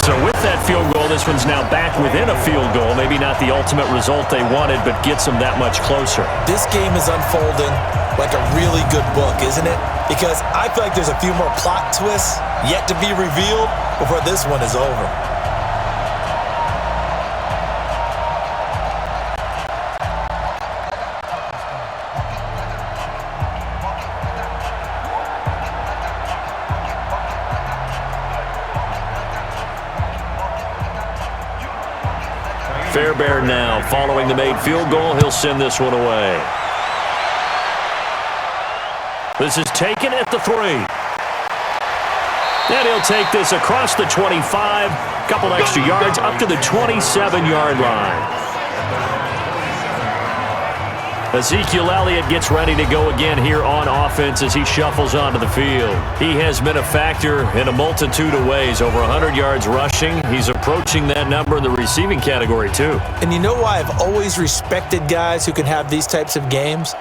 So with that field goal, this one's now back within a field goal. Maybe not the ultimate result they wanted, but gets them that much closer. This game is unfolding like a really good book, isn't it? Because I feel like there's a few more plot twists yet to be revealed before this one is over. Fairbairn now, following the made field goal, he'll send this one away. This is taken at the 3. And he'll take this across the 25, couple extra yards up to the 27-yard line. Ezekiel Elliott gets ready to go again here on offense as he shuffles onto the field. He has been a factor in a multitude of ways. Over 100 yards rushing. He's approaching that number in the receiving category, too. And you know why I've always respected guys who can have these types of games?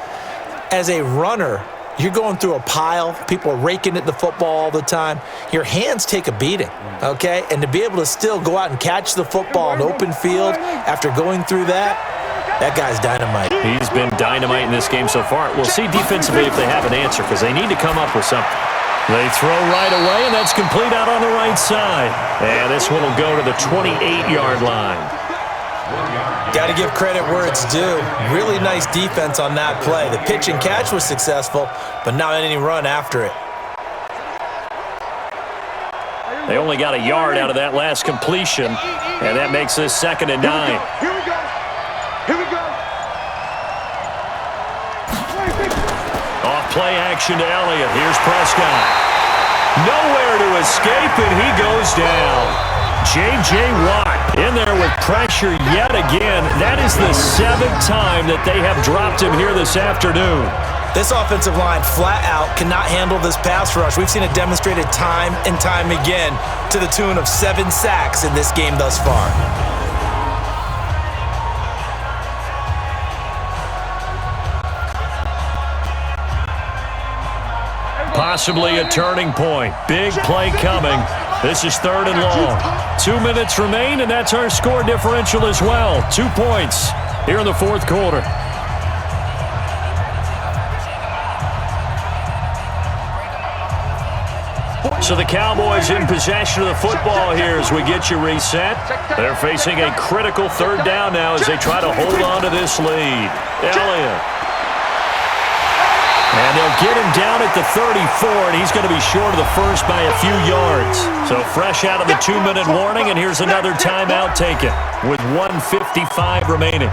As a runner, you're going through a pile. People are raking at the football all the time. Your hands take a beating, okay? And to be able to still go out and catch the football in open field after going through that guy's dynamite. He's been dynamite in this game so far. We'll see defensively if they have an answer because they need to come up with something. They throw right away, and that's complete out on the right side. And this one will go to the 28-yard line. Got to give credit where it's due. Really nice defense on that play. The pitch and catch was successful, but not any run after it. They only got a yard out of that last completion, and that makes this 2nd and 9. Here we go. Here we go. Off play action to Elliott. Here's Prescott. Nowhere to escape, and he goes down. J.J. Watt in there with pressure yet again. That is the 7th time that they have dropped him here this afternoon. This offensive line flat out cannot handle this pass rush. We've seen it demonstrated time and time again to the tune of 7 sacks in this game thus far. Possibly a turning point. Big play coming. This is 3rd and long. 2 minutes remain, and that's our score differential as well. 2 points here in the 4th quarter. So the Cowboys in possession of the football here as we get you reset. They're facing a critical 3rd down now as they try to hold on to this lead. Elliott. And they'll get him down at the 34, and he's going to be short of the first by a few yards. So fresh out of the 2-minute warning, and here's another timeout taken with 1:55 remaining.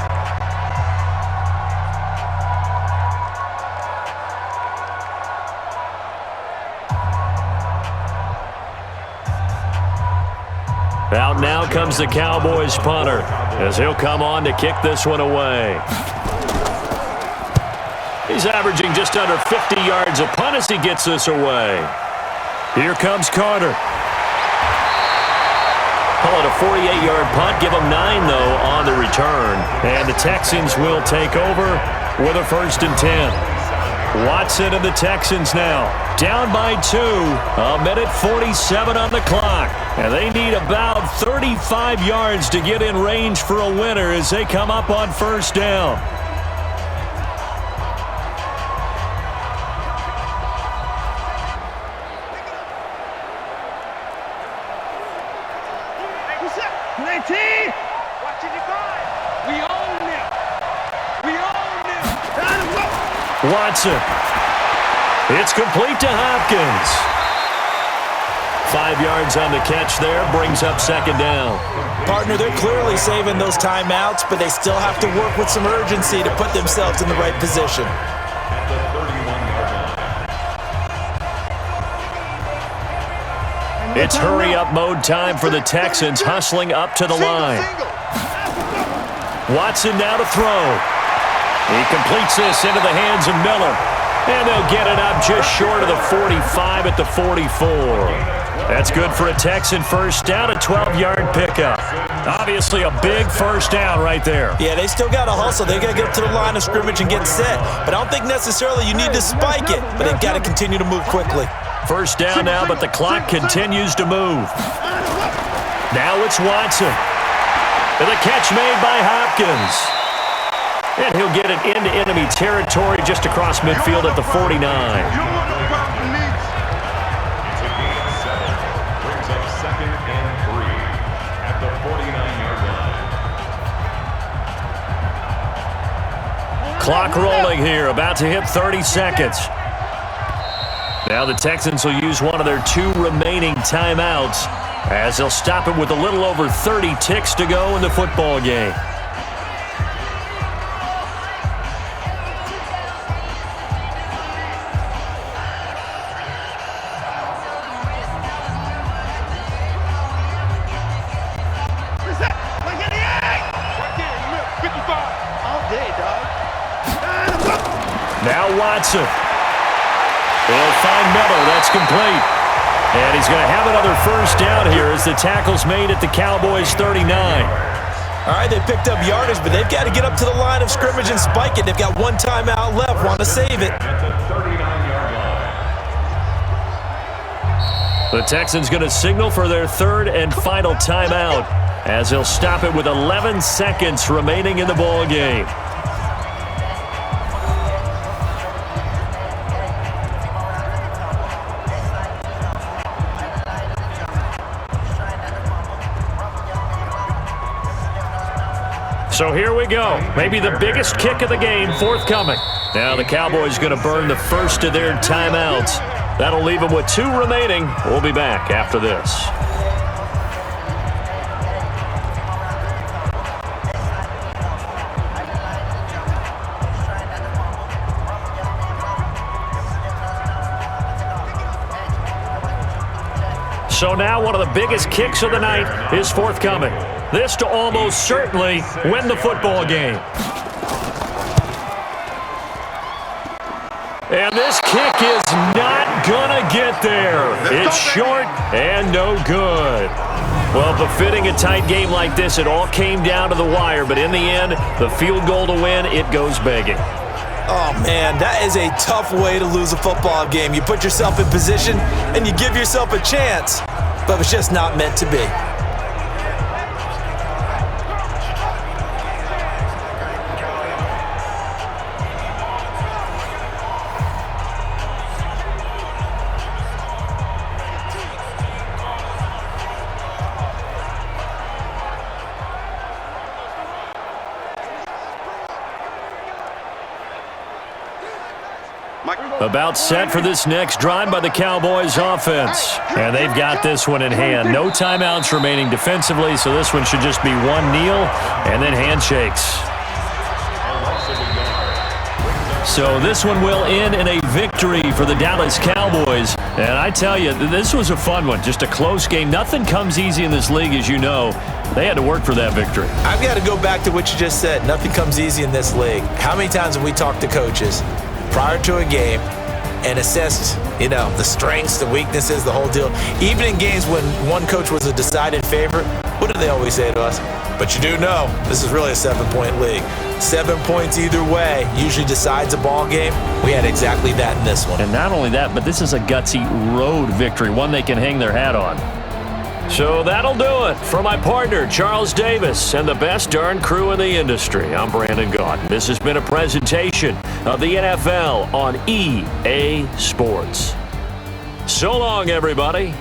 Out now comes the Cowboys punter as he'll come on to kick this one away. He's averaging just under 50 yards a punt as he gets this away. Here comes Carter. Call it a 48-yard punt. Give them 9, though, on the return. And the Texans will take over with a 1st and 10. Watson and the Texans now down by 2. A minute 47 on the clock. And they need about 35 yards to get in range for a winner as they come up on 1st down. Watson. It's complete to Hopkins. 5 yards on the catch there, brings up 2nd down. Partner, they're clearly saving those timeouts, but they still have to work with some urgency to put themselves in the right position. It's hurry-up mode time for the Texans, hustling up to the line. Watson now to throw. He completes this into the hands of Miller. And they'll get it up just short of the 45 at the 44. That's good for a Texan 1st down, a 12-yard pickup. Obviously a big 1st down right there. Yeah, they still got to hustle. They got to get up to the line of scrimmage and get set. But I don't think necessarily you need to spike it, but they've got to continue to move quickly. 1st down now, but the clock continues to move. Now it's Watson. And the catch made by Hopkins. And he'll get it into enemy territory just across midfield at the 49. It's a gain of 7. Brings up 2nd and 3 at the 49-yard line. Clock rolling here, about to hit 30 seconds. Now the Texans will use one of their 2 remaining timeouts as they'll stop it with a little over 30 ticks to go in the football game. Now Watson. They'll find Miller. That's complete. And he's going to have another 1st down here as the tackle's made at the Cowboys 39. All right, they picked up yardage, but they've got to get up to the line of scrimmage and spike it. They've got 1 timeout left. Want to save it. The Texans going to signal for their 3rd and final timeout as they'll stop it with 11 seconds remaining in the ball game. So here we go. Maybe the biggest kick of the game forthcoming. Now the Cowboys going to burn the 1st of their timeouts. That'll leave them with 2 remaining. We'll be back after this. So now one of the biggest kicks of the night is forthcoming. This to almost certainly win the football game. And this kick is not gonna get there. It's short and no good. Well, befitting a tight game like this, it all came down to the wire, but in the end, the field goal to win, it goes begging. Oh, man, that is a tough way to lose a football game. You put yourself in position and you give yourself a chance, but it's just not meant to be. About set for this next drive by the Cowboys offense. And they've got this one in hand. No timeouts remaining defensively, so this one should just be 1 kneel and then handshakes. A loss of a yard brings up So this one will end in a victory for the Dallas Cowboys. And I tell you, this was a fun one. Just a close game. Nothing comes easy in this league, as you know. They had to work for that victory. I've got to go back to what you just said. Nothing comes easy in this league. How many times have we talked to coaches prior to a game and assessed, the strengths, the weaknesses, the whole deal? Even in games when one coach was a decided favorite, what do they always say to us? But you do know this is really a 7-point league. 7 points either way usually decides a ball game. We had exactly that in this one. And not only that, but this is a gutsy road victory, one they can hang their hat on. So that'll do it for my partner, Charles Davis, and the best darn crew in the industry. I'm Brandon Gaudin. This has been a presentation of the NFL on EA Sports. So long, everybody.